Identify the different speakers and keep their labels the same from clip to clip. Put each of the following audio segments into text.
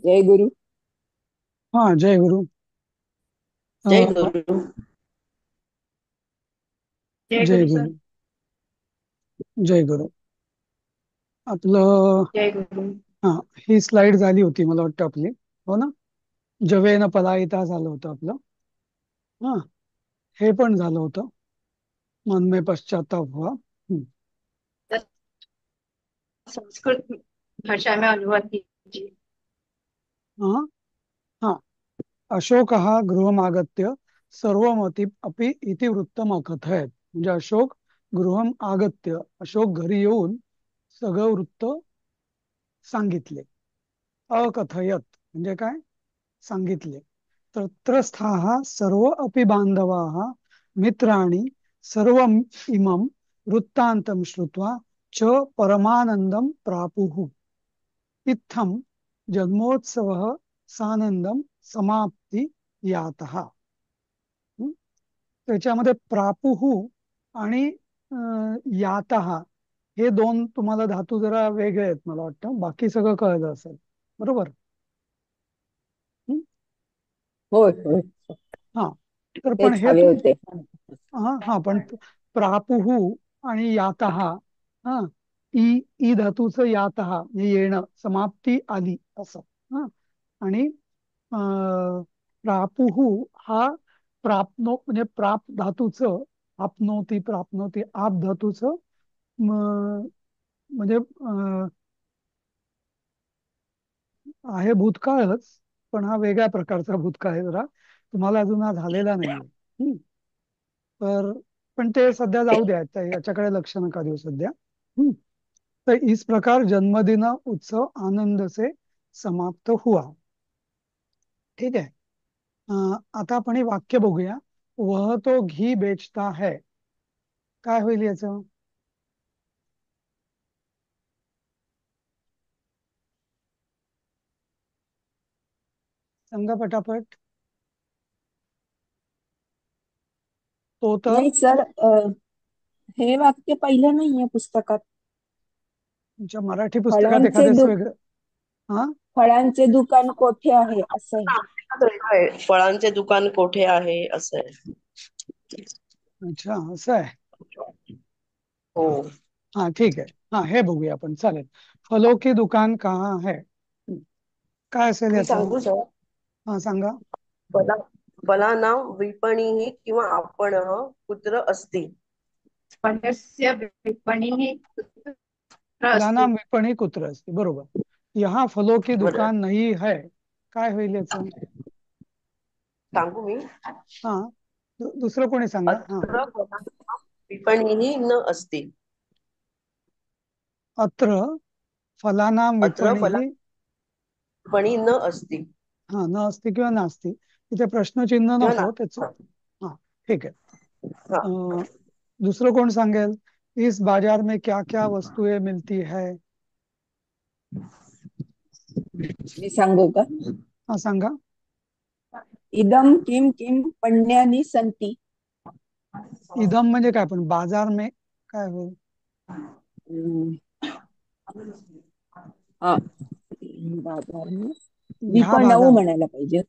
Speaker 1: जय गुरु.
Speaker 2: हा, जय गुरु.
Speaker 3: जय
Speaker 2: अ,
Speaker 3: गुरु. जय
Speaker 2: जय
Speaker 3: गुरु सर.
Speaker 2: गुरु. जय गुरु. आपलं.
Speaker 3: जय गुरु.
Speaker 2: हा, ही स्लाइड झाली होती मला वाटतं आपली. हो ना. जवे न पलायिता झालं होतं आपलं. हा, हे पण झालं होतं. मन में पश्चाताप हुआ.
Speaker 3: सर, संस्कृत भाषा में अनुवाद कीजिए.
Speaker 2: हा. हा. अशोकः गृहमागत्य सर्वमती अपि इति वृत्तम अकथयत. म्हणजे अशोक गृहम आगत्य, अशोक घरी येऊन सगळं वृत्त सांगितले. अकथयत म्हणजे काय? सांगितले. तत्रस्थाः सर्व अपि बांधवाः मित्राणि सर्व इमं वृत्तान्तं श्रुत्वा च परमानन्दं प्रापुः. इत्थं जन्मोत्सवः सानंदम समाप्ती यातः. हं? त्याच्यामध्ये प्रापुः आणि यातः हे दोन तुम्हाला धातू जरा वेगळे आहेत मला वाटतं. बाकी सगळं कळलं असेल. बरोबर. हं?
Speaker 1: होय होय.
Speaker 2: हा. तर पण
Speaker 1: तेच
Speaker 2: हे
Speaker 1: हवे
Speaker 2: तू.
Speaker 1: होते.
Speaker 2: हा हा, पण प्रापुः आणि यातः. हा. ई ई धातूचं यातः म्हणजे येणं, समाप्ती आली असं. हा. आणि प्रापुः हा म्हणजे प्राप धातूचं, आपनोती प्राप्नोती आप धातूचं म्हणजे आहे भूतकाळच. पण हा वेगळ्या प्रकारचा भूतकाळ आहे जरा. तुम्हाला अजून हा झालेला नाहीये. तर पण ते सध्या जाऊ द्या, याच्याकडे लक्ष नका देऊ सध्या. हम्म. तर इस प्रकार जन्मदिन उत्सव आनंद से समाप्त हुआ. ठीक आहे. आता आपण हे वाक्य बघूया. वह तो घी बेचता है. काय होईल याचं? सांगा पटापट. तो तर
Speaker 1: नाही सर, हे वाक्य पहिलं नाहीये पुस्तकात.
Speaker 2: तुमच्या मराठी पुस्तकात
Speaker 1: फळांचे
Speaker 2: एखाद्याच
Speaker 1: दु
Speaker 2: वेगळं. हा.
Speaker 1: फळांचे दुकान कोठे आहे असं आहे.
Speaker 3: आहे, फळांचे दुकान कोठे आहे असं आहे.
Speaker 2: अच्छा, असं आहे.
Speaker 3: हो.
Speaker 2: हा, ठीक आहे. हा, हे बघूया आपण. चालेल. फलों की दुकान कहाँ है. काय असेल
Speaker 3: मी
Speaker 2: याचं?
Speaker 3: सांगू सर.
Speaker 2: हा, सांगा.
Speaker 3: फला फलानां विपणिः किंवा आपणः कुत्र अस्ति. फलस्य विपणिः कुत्र
Speaker 2: फलाना
Speaker 3: अस्ति.
Speaker 2: विपणी कुत्र असते. बरोबर. यहाँ फलों की
Speaker 3: बरं.
Speaker 2: दुकान नहीं है. काय होईल याचं?
Speaker 3: सांगू मी.
Speaker 2: हा. दुसरं कोणी सांगा. हा.
Speaker 3: अत्र फलानां विपणिः न अस्ति.
Speaker 2: अत्र फलानां
Speaker 3: अत्र
Speaker 2: विपणी.
Speaker 3: विपणिः न अस्ति.
Speaker 2: हा, न असते किंवा नास्ती. इथे प्रश्नचिन्ह
Speaker 3: किंवा
Speaker 2: नको त्याच.
Speaker 3: ना.
Speaker 2: हा, ठीक आहे.
Speaker 3: हा.
Speaker 2: दुसरं कोण सांगेल? इस बाजार में क्या क्या वस्तुएं मिलती है.
Speaker 1: मी सांगू का?
Speaker 2: हा, सांगा.
Speaker 1: इदम किम किम पण्यनी संती.
Speaker 2: इदम म्हणजे काय? पण बाजार में काय होईल?
Speaker 1: हम्म, हा. बाजार में
Speaker 2: ह्या
Speaker 1: विपणऊ
Speaker 2: बाजार.
Speaker 1: म्हणायला पाहिजे.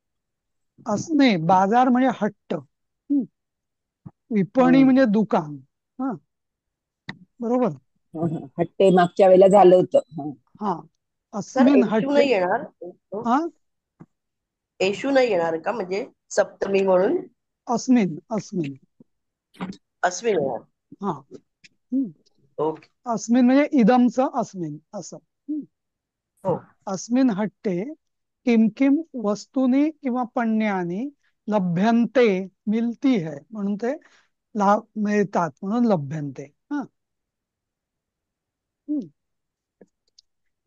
Speaker 2: असं नाही, बाजार म्हणजे हट्ट. विपणी
Speaker 1: हं,
Speaker 2: म्हणजे दुकान. हा. बरोबर.
Speaker 1: हं, हं. हट्टे मागच्या वेळेला झालं होतं. हं.
Speaker 2: हा.
Speaker 3: सर,
Speaker 2: अस्मिन
Speaker 3: एशू
Speaker 2: हट्टे.
Speaker 3: नाही येणार.
Speaker 2: हा.
Speaker 3: एशू नाही येणार का, म्हणजे सप्तमी म्हणून
Speaker 2: अस्मिन अस्मिन.
Speaker 3: अश्विन येणार.
Speaker 2: हा. हम्म.
Speaker 3: ओके.
Speaker 2: अस्मिन म्हणजे इदमचं अस्मिन असं.
Speaker 3: हो.
Speaker 2: अस्मिन हट्टे किम किम वस्तूनी किंवा पण्यानी लभ्यन्ते मिलती है म्हणून ते लाभ मिळतात म्हणून लभ्यन्ते. हा. हम्म.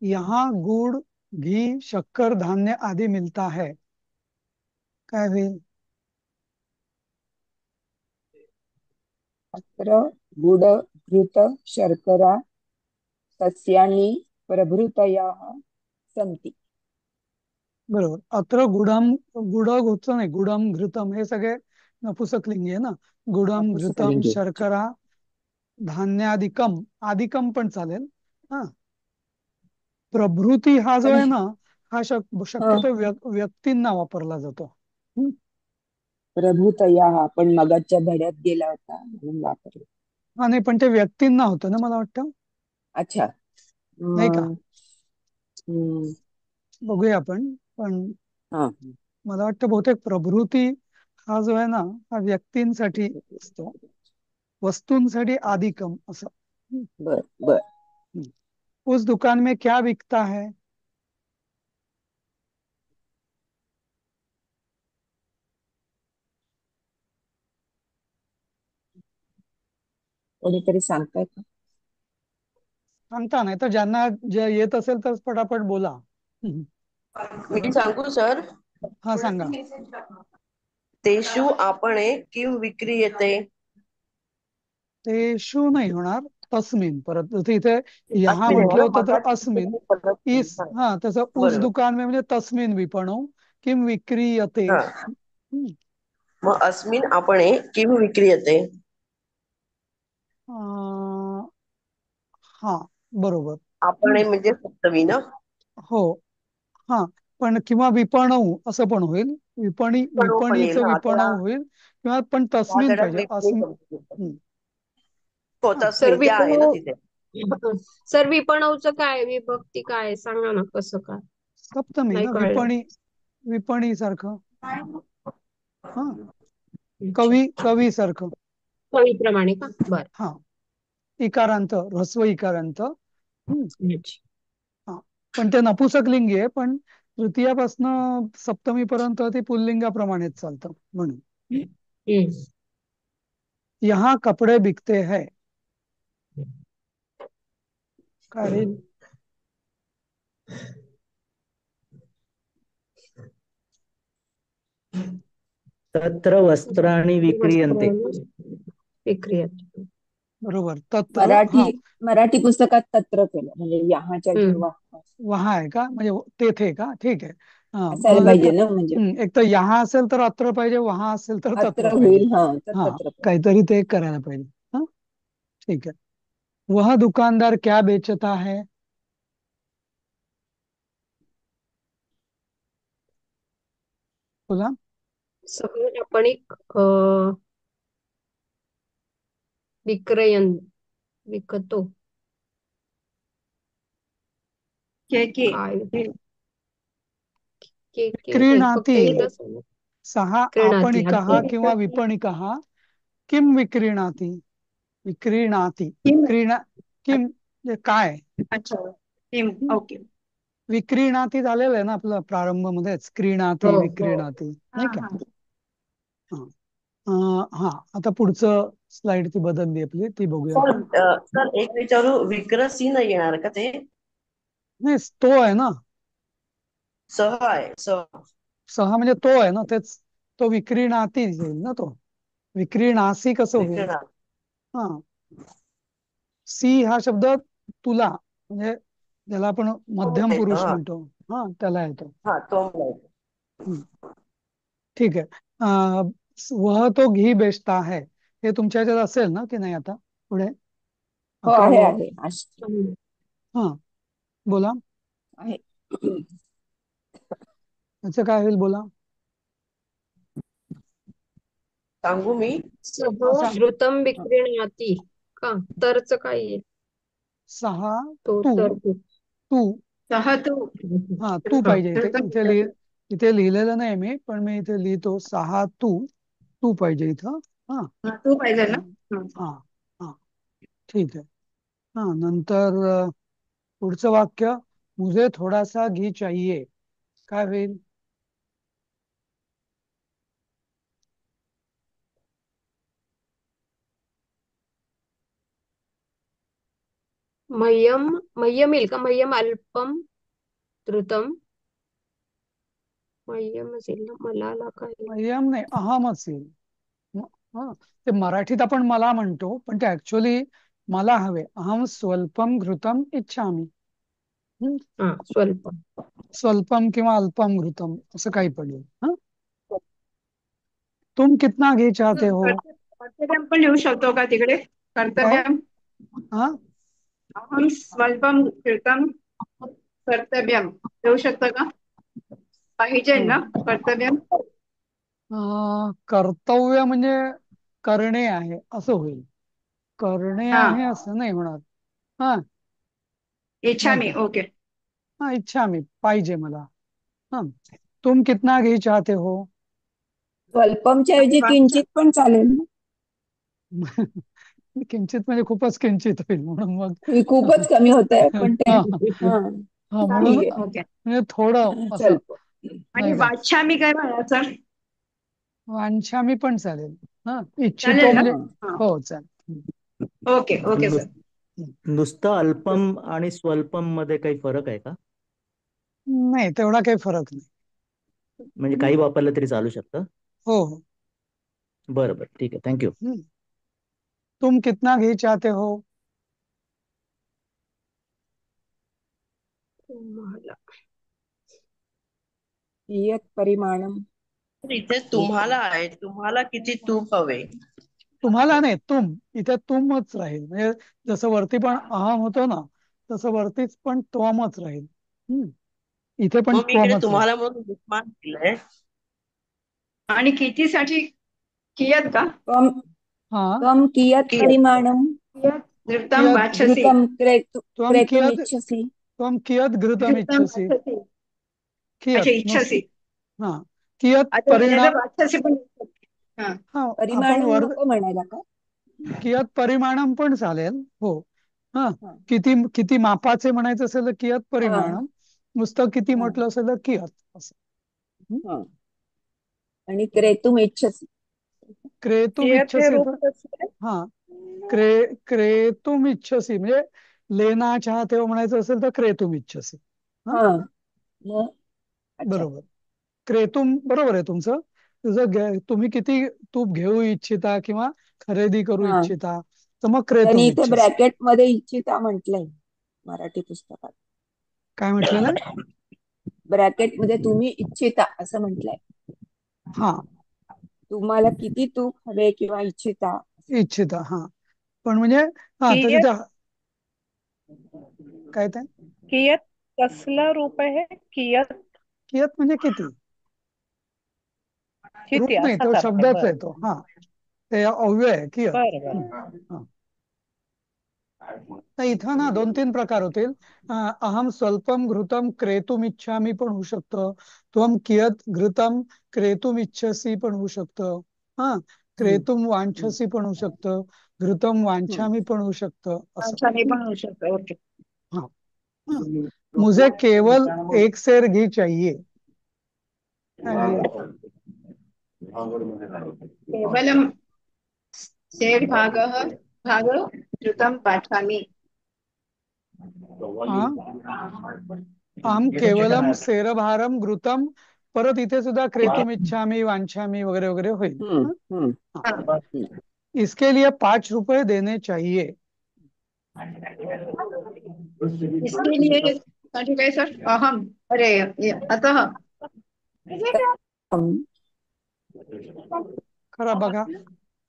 Speaker 2: यहाँ गुड़ घी शक्कर धान्य आदि मिलता है. काय होईल?
Speaker 1: अत्र गुड घृत शर्करा सस्यानि प्रभृतयः सन्ति.
Speaker 2: बरोबर. अत्र गुडम. गुड गोचं नाही, गुडम घृतम हे सगळे नपुसकलिंगी आहे ना. गुडम घृतम
Speaker 1: पुस्तकालिंगे.
Speaker 2: शर्करा धान्यादिकम. आदिकम पण चालेल. हा. प्रभृती हा जो
Speaker 1: पण
Speaker 2: आहे ना, हा
Speaker 1: हं.
Speaker 2: शक्यतो व्यक्तींना वापरला जातो. हं?
Speaker 1: प्रभूतया आपण मगाच्या धड्यात गेला होता म्हणून वापरला.
Speaker 2: हा नाही, पण ते व्यक्तींना होतं ना, मला वाटतं.
Speaker 1: अच्छा.
Speaker 2: नाही का?
Speaker 1: मग हम्म,
Speaker 2: बघूया आपण. पण
Speaker 1: हा.
Speaker 2: मला वाटतं बहुतेक प्रभृती हा जो आहे ना, हा व्यक्तींसाठी असतो, वस्तूंसाठी आदिकम असं. हं,
Speaker 1: बर बर.
Speaker 2: हं. उस दुकान में क्या बिकता है?
Speaker 1: कोणीतरी सांगताय का?
Speaker 2: सांगता नाही तर ज्यांना जे येत असेल तर पटापट बोला. हं,
Speaker 3: मी सांगू सर.
Speaker 2: हा सांगा.
Speaker 3: तेषु आपणे किं विक्रियते.
Speaker 2: ते शू नाही होणार. तस्मिन परत जसं इथे यहा
Speaker 3: अस्मिन आहे
Speaker 2: म्हटलं
Speaker 3: ना
Speaker 2: होतं तर अस्मिन.
Speaker 3: मगाची पद्धत.
Speaker 2: इस
Speaker 3: हा,
Speaker 2: हा तसं उस
Speaker 3: बरोबर.
Speaker 2: दुकान में म्हणजे तस्मिन विपणो किम विक्रीयते.
Speaker 3: हा,
Speaker 2: हं,
Speaker 3: मग अस्मिन आपणे किं विक्रियते.
Speaker 2: अं, हा बरोबर.
Speaker 3: आपणे
Speaker 2: हं,
Speaker 3: म्हणजे सप्तमी ना.
Speaker 2: हो. हा पण किंवा विपणऊ असं पण होईल.
Speaker 3: पण येईल
Speaker 2: विपणीचं
Speaker 3: हा त्या
Speaker 2: विपणऊ होईल किंवा पण
Speaker 3: त्या
Speaker 2: तस्मिन
Speaker 3: धड्यात
Speaker 2: पाहिजे
Speaker 3: विपणी
Speaker 2: अस्मिन.
Speaker 3: शब्द येतो.
Speaker 2: हं,
Speaker 3: हो,
Speaker 2: हा
Speaker 4: सर
Speaker 3: तस्मिन त्या आहे ना
Speaker 4: विपणव
Speaker 3: तिथे.
Speaker 4: सर विपणवचं काय विभक्ती काय सांगा ना कसं काय
Speaker 2: सप्तमी
Speaker 4: नाही
Speaker 2: ना,
Speaker 4: कळलं.
Speaker 2: विपणी सारखं. हा
Speaker 4: अच्छा
Speaker 2: कवी सारखं.
Speaker 4: कवीप्रमाणे का बर.
Speaker 2: हा इकारांत, ऱ्हस्व इकारांत. हं,
Speaker 4: अच्छा.
Speaker 2: हा पण ते नपुसकलिंगी आहे, पण तृतीयापासनं सप्तमी पर्यंत ते पुल्लिंगाप्रमाणेच चालतं म्हणून.
Speaker 4: हम्म.
Speaker 2: यहाँ कपडे बिकते है. काय होईल?
Speaker 5: तत्र वस्त्राणि विक्रियन्ते.
Speaker 4: वस्त्र विक्रिया.
Speaker 2: बरोबर. तत्र
Speaker 1: मराठी
Speaker 2: हा
Speaker 1: मराठी पुस्तकात तत्र केलं म्हणजे यहाच्या
Speaker 4: हम्म.
Speaker 1: जेव्हा
Speaker 2: वहा आहे का, म्हणजे तेथे का? ठीक आहे. हा
Speaker 1: असायला पाहिजे ना म्हणजे
Speaker 2: एक तर यहाँ असेल तर अत्र पाहिजे, वहा असेल तर
Speaker 1: अत्र
Speaker 2: तत्र पाहिजे.
Speaker 1: होईल, हा तर
Speaker 2: हा
Speaker 1: तत्र पाहिजे.
Speaker 2: काहीतरी ते करायला पाहिजे. हा ठीक आहे. वह दुकानदार क्या बेचता है? बोला.
Speaker 4: समज आपण एक विक्रयन विकतो काय एक
Speaker 2: क्रीणाती.
Speaker 4: फक्त एकच आहे ना.
Speaker 2: सहा
Speaker 4: क्रीणाती
Speaker 2: आपणिकः
Speaker 4: अच्छा.
Speaker 2: किंवा विपणिकः किम विक्रीणाती. विक्रीणाती.
Speaker 4: किम.
Speaker 2: क्रीणा किम म्हणजे काय.
Speaker 4: अच्छा किम
Speaker 2: हं.
Speaker 4: ओके.
Speaker 2: विक्रीणाती झालेलं आहे ना आपलं प्रारंभामध्येच.
Speaker 4: हो
Speaker 2: क्रीणाती
Speaker 4: हो.
Speaker 2: विक्रीणाती
Speaker 4: हा
Speaker 2: नाही का.
Speaker 4: हा.
Speaker 2: हा हा आता पुढचं स्लाइड ती बदलली आपली, ती बघूया
Speaker 3: सर
Speaker 2: आपण.
Speaker 3: सर एक विचारू, विक्रसी नाही येणार का ते.
Speaker 2: नाही तो आहे ना.
Speaker 3: सह आहे सह.
Speaker 2: सहा म्हणजे तो आहे ना, तेच. तो विक्रीणाती येईल ना तो. विक्रीणासी कसं होईल.
Speaker 3: विक्रणा.
Speaker 2: हा सी हा शब्द तुला म्हणजे ज्याला आपण
Speaker 3: तो
Speaker 2: मध्यम
Speaker 3: म्हणायचं,
Speaker 2: पुरुष
Speaker 3: हा.
Speaker 2: म्हणतो. हा त्याला येतो.
Speaker 3: हा, तो म्हणायचं.
Speaker 2: हम्म, ठीक आहे. वह तो घी बेचता है, हे तुमच्या ह्याच्यात असेल ना की नाही आता पुढे
Speaker 1: हो आहे
Speaker 2: 11वं.
Speaker 1: आहे
Speaker 4: हम्म.
Speaker 2: हा बोला.
Speaker 1: आहे.
Speaker 2: याचं काय होईल बोला.
Speaker 3: सांगू मी.
Speaker 2: हा
Speaker 4: सह
Speaker 2: सांग.
Speaker 4: श्रुतम
Speaker 2: हा,
Speaker 4: विक्रीणाती का तरच काय आहे
Speaker 2: सहा
Speaker 4: तो
Speaker 2: तू.
Speaker 4: तर
Speaker 2: तू
Speaker 4: सहा तू.
Speaker 2: हा तू पाहिजे इथे. इथे लिहिलेलं नाही मी, पण मी इथे लिहितो सहा तू. तू पाहिजे इथं. हा
Speaker 4: तू पाहिजे ना.
Speaker 2: हा हा ठीक आहे. हा नंतर पुढचं वाक्य, मुझे थोड़ा सा घी चाहिए. काय होईल.
Speaker 4: मह्यम मह्यम येईल का मह्यम अल्पम द्रुतम मह्यम असेल ना मला काय येईल?
Speaker 2: यम नाही, अहमच येईल. हा ते मराठीत आपण मला म्हणतो, पण ते ऍक्च्युअली मला हवे. अहम स्वल्पम घृतम इच्छामी. हं?
Speaker 4: हा स्वल्प.
Speaker 2: स्वल्पम किंवा अल्पम घृतम असं काही पडेल. हा तुम कितना घी चाहते हो.
Speaker 6: कर्तव्यम पण लिहू शकतो का तिकडे
Speaker 2: का
Speaker 6: कर्तव्यम.
Speaker 2: हा
Speaker 6: अहम स्वल्पम कृतम कर्तव्यम लिहू शकतो का. पाहिजे ना
Speaker 2: हम्म.
Speaker 6: कर्तव्य.
Speaker 2: कर्तव्य म्हणजे करणे आहे असं होईल. करणे
Speaker 6: हा,
Speaker 2: आहे असं नाही होणार. हा,
Speaker 6: इच्छा
Speaker 2: नाही
Speaker 6: मी.
Speaker 2: का?
Speaker 6: ओके.
Speaker 2: हाँ, इच्छा मी पाहिजे मला. हाँ, तुम कितना घी चाहते हो?
Speaker 1: स्वल्पमच्या
Speaker 6: आणि
Speaker 1: ऐवजी किंचित पण चालेल ना.
Speaker 2: किंचित म्हणजे खूपच किंचित होईल म्हणून मग
Speaker 1: ही खूपच कमी होत आहे पण ते.
Speaker 2: हा
Speaker 1: हा,
Speaker 2: हा म्हणून
Speaker 1: ठीक आहे.
Speaker 6: ओके.
Speaker 2: म्हणजे थोडं असं
Speaker 1: स्वल्प.
Speaker 6: आणि
Speaker 2: नाही का?
Speaker 6: वाच्छामी काय म्हणायचं?
Speaker 2: वांछामी पण चालेल. हा, इच्छितो
Speaker 6: चालेल ना?
Speaker 2: म्हणजे
Speaker 6: हा.
Speaker 2: हो चालेल.
Speaker 6: Okay okay sir.
Speaker 5: नुस- नुसतं अल्पम आणि स्वल्पम मध्ये काही फरक आहे का?
Speaker 2: नाही तेवढा काही फरक नाही.
Speaker 5: म्हणजे काही वापरलं तरी चालू शकतं?
Speaker 2: हो हो.
Speaker 5: बरं बरं, ठीक आहे, थँक्यू.
Speaker 2: तुम कितना घी चाहते हो?
Speaker 4: तुम्हाला
Speaker 1: कियत् परिमाणम.
Speaker 3: तर इथे तुम्हाला आहे, तुम्हाला किती तूप हवे?
Speaker 2: तुम्हाला नाही, तुम इथे तुमच राहील. म्हणजे जसं वरती पण अहम होतो ना, तसं वरतीच पण त्वमच राहील. हम्म. इथे पण
Speaker 3: मग मी इकडे
Speaker 2: त्वमच राहील.
Speaker 3: तुम्हाला म्हणून दुष्मान दिलंय.
Speaker 6: आणि कितीसाठी कियत का?
Speaker 1: कम
Speaker 2: हा,
Speaker 1: कम कियत्
Speaker 3: कियत.
Speaker 1: परिमाणम
Speaker 6: कियत धृतं
Speaker 2: कियद
Speaker 6: वाचसी.
Speaker 1: घृतं
Speaker 2: त्वम
Speaker 1: क्रेतुम
Speaker 2: कियद
Speaker 1: इच्छसि.
Speaker 2: त्वम कियद घृतम
Speaker 6: धृतं
Speaker 2: इच्छसि.
Speaker 6: वाचसी. अच्छा,
Speaker 2: कियत नुस
Speaker 6: इच्छसी.
Speaker 2: हा, कियत
Speaker 6: आता
Speaker 2: परिणाम.
Speaker 6: तर वाचसी पण. हा.
Speaker 2: हा, आपण
Speaker 1: परिमाणम नको म्हणायला का?
Speaker 2: कियत परिमाणम पण चालेल. हो. हा,
Speaker 1: हा,
Speaker 2: किती किती मापाचे म्हणायचं असेल तर कियत
Speaker 1: हा,
Speaker 2: परिमाणम. नुसतं किती
Speaker 1: हा,
Speaker 2: म्हटलं असेल तर कियत असं. हं?
Speaker 1: हा. आणि क्रेतुम इच्छसि.
Speaker 2: क्रेतुम
Speaker 3: कियत हे
Speaker 2: इच्छसी
Speaker 3: रूप
Speaker 2: तर
Speaker 3: कसं आहे?
Speaker 2: हा, क्रेतुम इच्छसी म्हणजे लेना चाहते हो म्हणायचं असेल तर क्रेतुम इच्छसी. हा,
Speaker 1: हा, मग अच्छा.
Speaker 2: बरोबर. क्रेतुम बरोबर आहे तुमचं. तुम्ही किती तूप घेऊ इच्छिता किंवा खरेदी करू
Speaker 1: हा,
Speaker 2: इच्छिता, तर मग
Speaker 1: त्यांनी
Speaker 2: क्रेतुम
Speaker 1: इथे
Speaker 2: इच्छसी.
Speaker 1: ब्रॅकेट मध्ये इच्छिता म्हटलंय मराठी पुस्तकात.
Speaker 2: काय म्हटलेलं आहे?
Speaker 1: ब्रॅकेट मध्ये तुम्ही इच्छिता असं म्हटलंय.
Speaker 2: हा,
Speaker 1: तुम्हाला किती तूप हवे किंवा इच्छिता.
Speaker 2: इच्छिता. हा, पण म्हणजे हा तर
Speaker 3: कियत
Speaker 2: तिथे काय ते
Speaker 3: कियत कसलं रूप आहे हे? कियत
Speaker 2: कियत म्हणजे किती.
Speaker 3: किती
Speaker 2: रूप नाही, तो
Speaker 3: असाच अर्थ आहे.
Speaker 2: शब्दाच आहे
Speaker 3: बरं
Speaker 2: तो. हा, ते अव्यय आहे कियत.
Speaker 3: बरं
Speaker 2: हं.
Speaker 3: बरं.
Speaker 2: हा. तर इथं ना दोन तीन प्रकार होतील. अहम स्वल्पम घृतम क्रेतुम इच्छामी पण होऊ शकतं. त्वम कियत घृतम क्रेतुम इच्छसी पण होऊ शकतं. हा,
Speaker 1: हम्म,
Speaker 2: क्रेतुम
Speaker 1: हम्म,
Speaker 2: वांछसी पण होऊ शकतं. घृतम
Speaker 1: हम्म.
Speaker 2: वांछामी पण होऊ शकतं असं.
Speaker 6: वाचनी पण होऊ शकतं. ओके.
Speaker 2: हाँ, हाँ, मुझे केवल एक सेर घी चाहिए. ये
Speaker 6: केवलम शेर भाग धृतं वाचामि.
Speaker 2: हाँ, अहम केवलम सेरभारम घृतम. परत इथे सुद्धा क्रेतुम इच्छामी वांछामी वगैरे वगैरे होईल.
Speaker 1: हम्म,
Speaker 2: हाँ,
Speaker 1: हम्म,
Speaker 2: हाँ.
Speaker 6: हाँ.
Speaker 1: हम्म.
Speaker 2: इसके लिए 5 रुपए देने चाहिए.
Speaker 6: इसके लिए साठी काय सर? अहम. अरे अतः.
Speaker 1: हम्म.
Speaker 2: खरं बघा.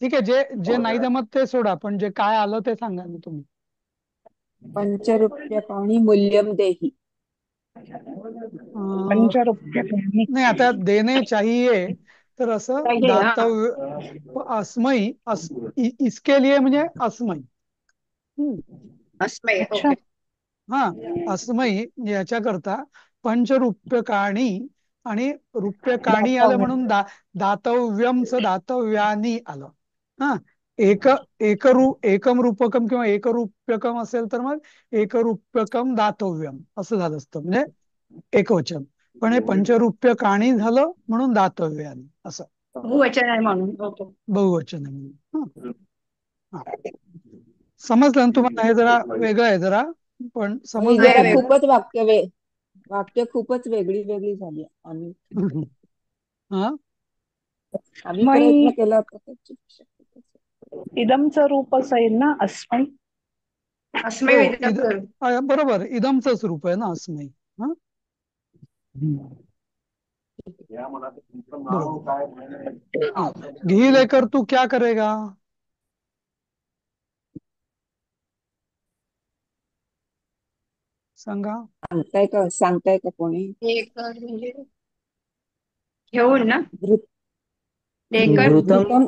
Speaker 2: ठीक आहे, जे जे नाही जमत ते सोडा, पण जे काय आलं ते सांगा ना तुम्ही.
Speaker 1: पंचरूप्यकाणि मूल्यम देहि.
Speaker 2: अं,
Speaker 3: पंचरुप्यकाणि.
Speaker 2: नाही आता देणे चाहिए तर असं
Speaker 6: चाहिए. हाँ.
Speaker 2: दातव्य अस्मयी इसके लिए म्हणजे अस्मयी. हम्म.
Speaker 6: अस्मय.
Speaker 3: अच्छा.
Speaker 6: ओके.
Speaker 2: हा, अस्मयी याच्याकरता पंचरूप्यकाणी आणि रूप्यकाणी आलं म्हणून दातव्यमच दातव्यानी आलं. हा, एक एकम रूपकम किंवा एकरूप्यकम असेल तर मग एकरूप्यकम दातव्यम असं झालं असतं, म्हणजे एकवचन. पण हे पंचरूप्यकाणी झालं म्हणून दातव्यानी असं
Speaker 6: बहुवचन आहे म्हणून. ओके.
Speaker 2: बहुवचन आहे म्हणून. हा, समजलं ना तुम्हाला? हे जरा वेगळं आहे जरा, पण
Speaker 1: ही
Speaker 2: समजलं
Speaker 1: जरा
Speaker 2: की
Speaker 6: आहे
Speaker 2: नाही?
Speaker 6: वेगळं.
Speaker 1: खूपच वाक्य खूपच वेगळी वेगळी झाली. आम्ही
Speaker 2: हा,
Speaker 1: आम्ही
Speaker 3: मग
Speaker 1: प्रयत्न केला होता त्याची शक्यता.
Speaker 3: इदमचं रूप असं येईल ना, अस्मै.
Speaker 6: अस्मय
Speaker 2: हो,
Speaker 6: विद्यार्थी.
Speaker 2: बरोबर इदमचंच रूप आहे ना अस्मयी. हा, बरोबर. हाँ, घी लेकर तू क्या करेगा? सांगा.
Speaker 1: सांगताय का कोणी?
Speaker 6: ढेकर म्हणजे घेऊन ना.
Speaker 1: घृ-
Speaker 6: ढेकर
Speaker 5: घृतम
Speaker 1: घृतम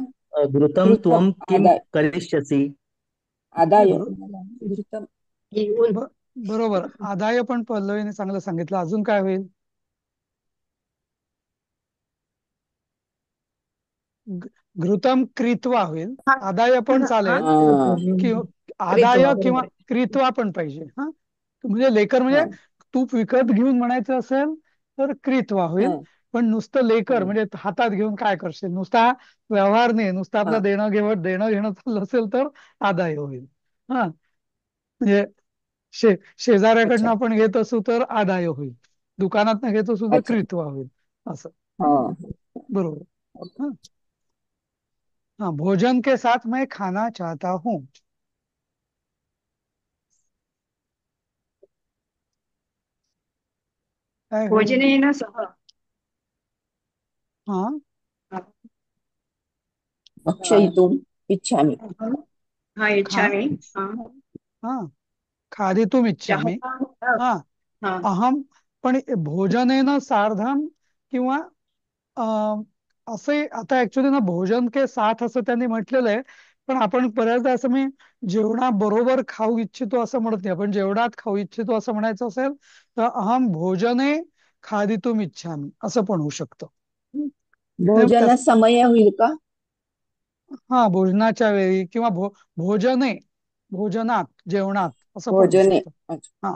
Speaker 5: घृतम
Speaker 1: घृतम
Speaker 5: त्वम किम
Speaker 1: आदाय
Speaker 5: करिष्यसि.
Speaker 2: नाही,
Speaker 1: आदाय घृतम.
Speaker 4: घेऊन.
Speaker 2: ब- बरोबर. आदाय पण पल्लवीने चांगलं सांगितलं. अजून काय होईल? घ- घृतम क्रीत्वा होईल.
Speaker 6: हा
Speaker 2: आदाय पण
Speaker 6: हा
Speaker 2: चालेल. कि आदाय
Speaker 4: क्रीत्वा
Speaker 2: किंवा
Speaker 4: बरोबर आहे.
Speaker 2: क्रीत्वा पण पाहिजे. हा, म्हणजे लेकर म्हणजे
Speaker 1: हा
Speaker 2: तूप विकत घेऊन म्हणायचं असेल तर क्रीत्वा
Speaker 1: हा
Speaker 2: होईल. पण नुसतं लेकर
Speaker 1: हा
Speaker 2: म्हणजे हातात घेऊन काय करशील, नुसता व्यवहार नाही, नुसतं
Speaker 1: हा
Speaker 2: आपलं देणं घेणं चाललं असेल तर आदाय होईल. हा, म्हणजे शेजाऱ्याकडनं
Speaker 1: अच्छा.
Speaker 2: आपण घेत असू तर आदाय होईल. दुकानात घेत असू तर
Speaker 1: अच्छा.
Speaker 2: क्रीत्वा होईल. असं.
Speaker 1: हा
Speaker 2: बरोबर. हा. हाँ, भोजन के साथ मैं खाना चाहता हूँ. काय होईल?
Speaker 6: भोजनेन सह.
Speaker 2: हाँ.
Speaker 1: भक्षयितुम् इच्छामि.
Speaker 6: अहं, हा
Speaker 2: खा
Speaker 6: इच्छामि. हा
Speaker 2: हाँ, खादितुम इच्छामि.
Speaker 6: चाहता.
Speaker 2: हाँ,
Speaker 6: हा
Speaker 2: अहम. पण भोजनेन सार्धम किंवा असे आता ऍक्च्युली ना भोजन के साथ असं त्यांनी म्हटलेलं आहे. पण आपण बऱ्याचदा असं मी जेवणाबरोबर खाऊ इच्छितो असं म्हणत नाही. आपण जेवणात खाऊ इच्छितो असं म्हणायचं असेल तर अहम भोजने खादितुम इच्छामि असं पण होऊ शकतं. हं. ते
Speaker 1: भोजन
Speaker 2: त्याच
Speaker 1: समय होईल का?
Speaker 2: हा, भोजनाच्या वेळी किंवा भोजने, भोजनात, जेवणात असं पण होऊ
Speaker 1: भोजने.
Speaker 2: शकतं.
Speaker 1: अच्छा.
Speaker 2: हा.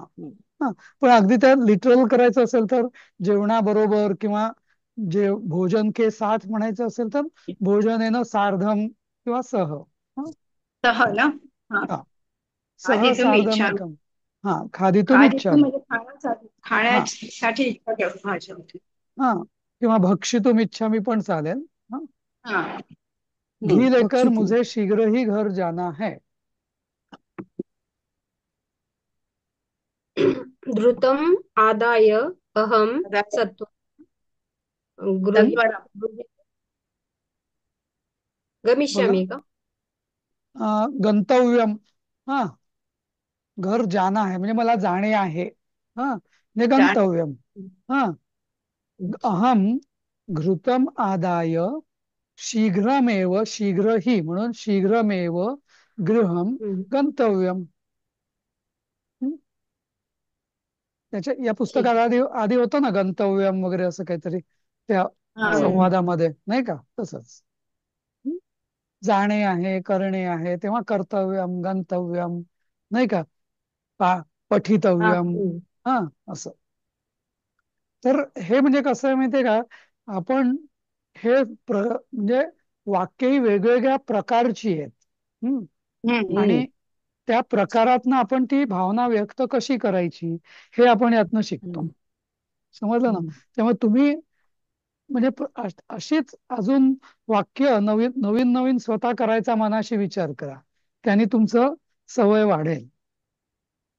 Speaker 2: हा, पण अगदी त्या लिटरल करायचं असेल तर जेवणाबरोबर किंवा जे भोजन के साथ म्हणायचं असेल तर भोजनेन सार्धम किंवा सह. हा.
Speaker 6: सह ना. हा
Speaker 2: हा, सह
Speaker 6: खादितुम
Speaker 2: सार्धम
Speaker 6: इच्छामि.
Speaker 2: एकम. हा, खादितुम
Speaker 6: खादितुम
Speaker 2: इच्छामि.
Speaker 6: म्हणजे
Speaker 2: हा.
Speaker 6: खाण्यासाठी इच्छा ठेवतो. अच्छा.
Speaker 2: हा, किंवा भक्षितुम इच्छामि पण चालेल. हा.
Speaker 6: हा
Speaker 2: घी लेकर
Speaker 1: भक्षितुम.
Speaker 2: मुझे शीघ्र ही घर जाना है.
Speaker 4: धृतम आदाय अहम सत्व गृही
Speaker 6: तत्वरा.
Speaker 2: बोला.
Speaker 4: गमिष्यामि का?
Speaker 2: गंतव्यम. हा, घर जाना है म्हणजे मला जाणे आहे. हा, म्हणजे
Speaker 6: जाण.
Speaker 2: गंतव्यम. हा, अहम घृतम आदाय शीघ्रमेव, शीघ्र ही म्हणून शीघ्रमेव गृहम
Speaker 4: हम्म.
Speaker 2: गंतव्यम. हं? त्याच्या या
Speaker 4: ठीक.
Speaker 2: पुस्तकात आधी आधी होतं ना गंतव्यम वगैरे असं काहीतरी त्या
Speaker 6: हा
Speaker 4: हम्म.
Speaker 2: संवादामध्ये, नाही का? तसंच. हं? जाणे आहे, करणे आहे, तेव्हा कर्तव्यम, गंतव्यम, नाही का?
Speaker 6: हा
Speaker 2: पठितव्यम.
Speaker 4: हम्म.
Speaker 2: हा, असं. तर हे म्हणजे कसं आहे माहितीये का? आपण हे म्हणजे वाक्य ही वेगवेगळ्या प्रकारची आहेत. हम्म.
Speaker 1: हम्म.
Speaker 2: आणि त्या प्रकारातनं आपण ती भावना व्यक्त कशी करायची हे आपण यातनं शिकतो.
Speaker 1: हम्म.
Speaker 2: समजलं ना?
Speaker 1: हम्म.
Speaker 2: त्यामुळे तुम्ही म्हणजे अशीच अजून वाक्य नवीन नवीन नवीन स्वतः करायचा मनाशी विचार करा. त्याने तुमचं सवय वाढेल.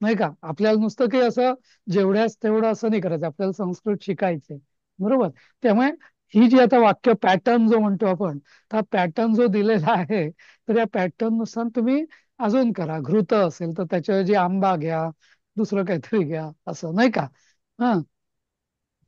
Speaker 2: नाही का? आपल्याला नुसतं काही असं जेवढ्याच तेवढं असं नाही करायचं. आपल्याला संस्कृत शिकायचंय. बरोबर? त्यामुळे ही जी आता वाक्य पॅटर्न जो म्हणतो आपण, हा पॅटर्न जो दिलेला आहे, तर या पॅटर्न नुसार तुम्ही अजून करा. घृत असेल तर त्याच्याऐवजी आंबा घ्या, दुसरं काहीतरी घ्या, असं नाही का? हा,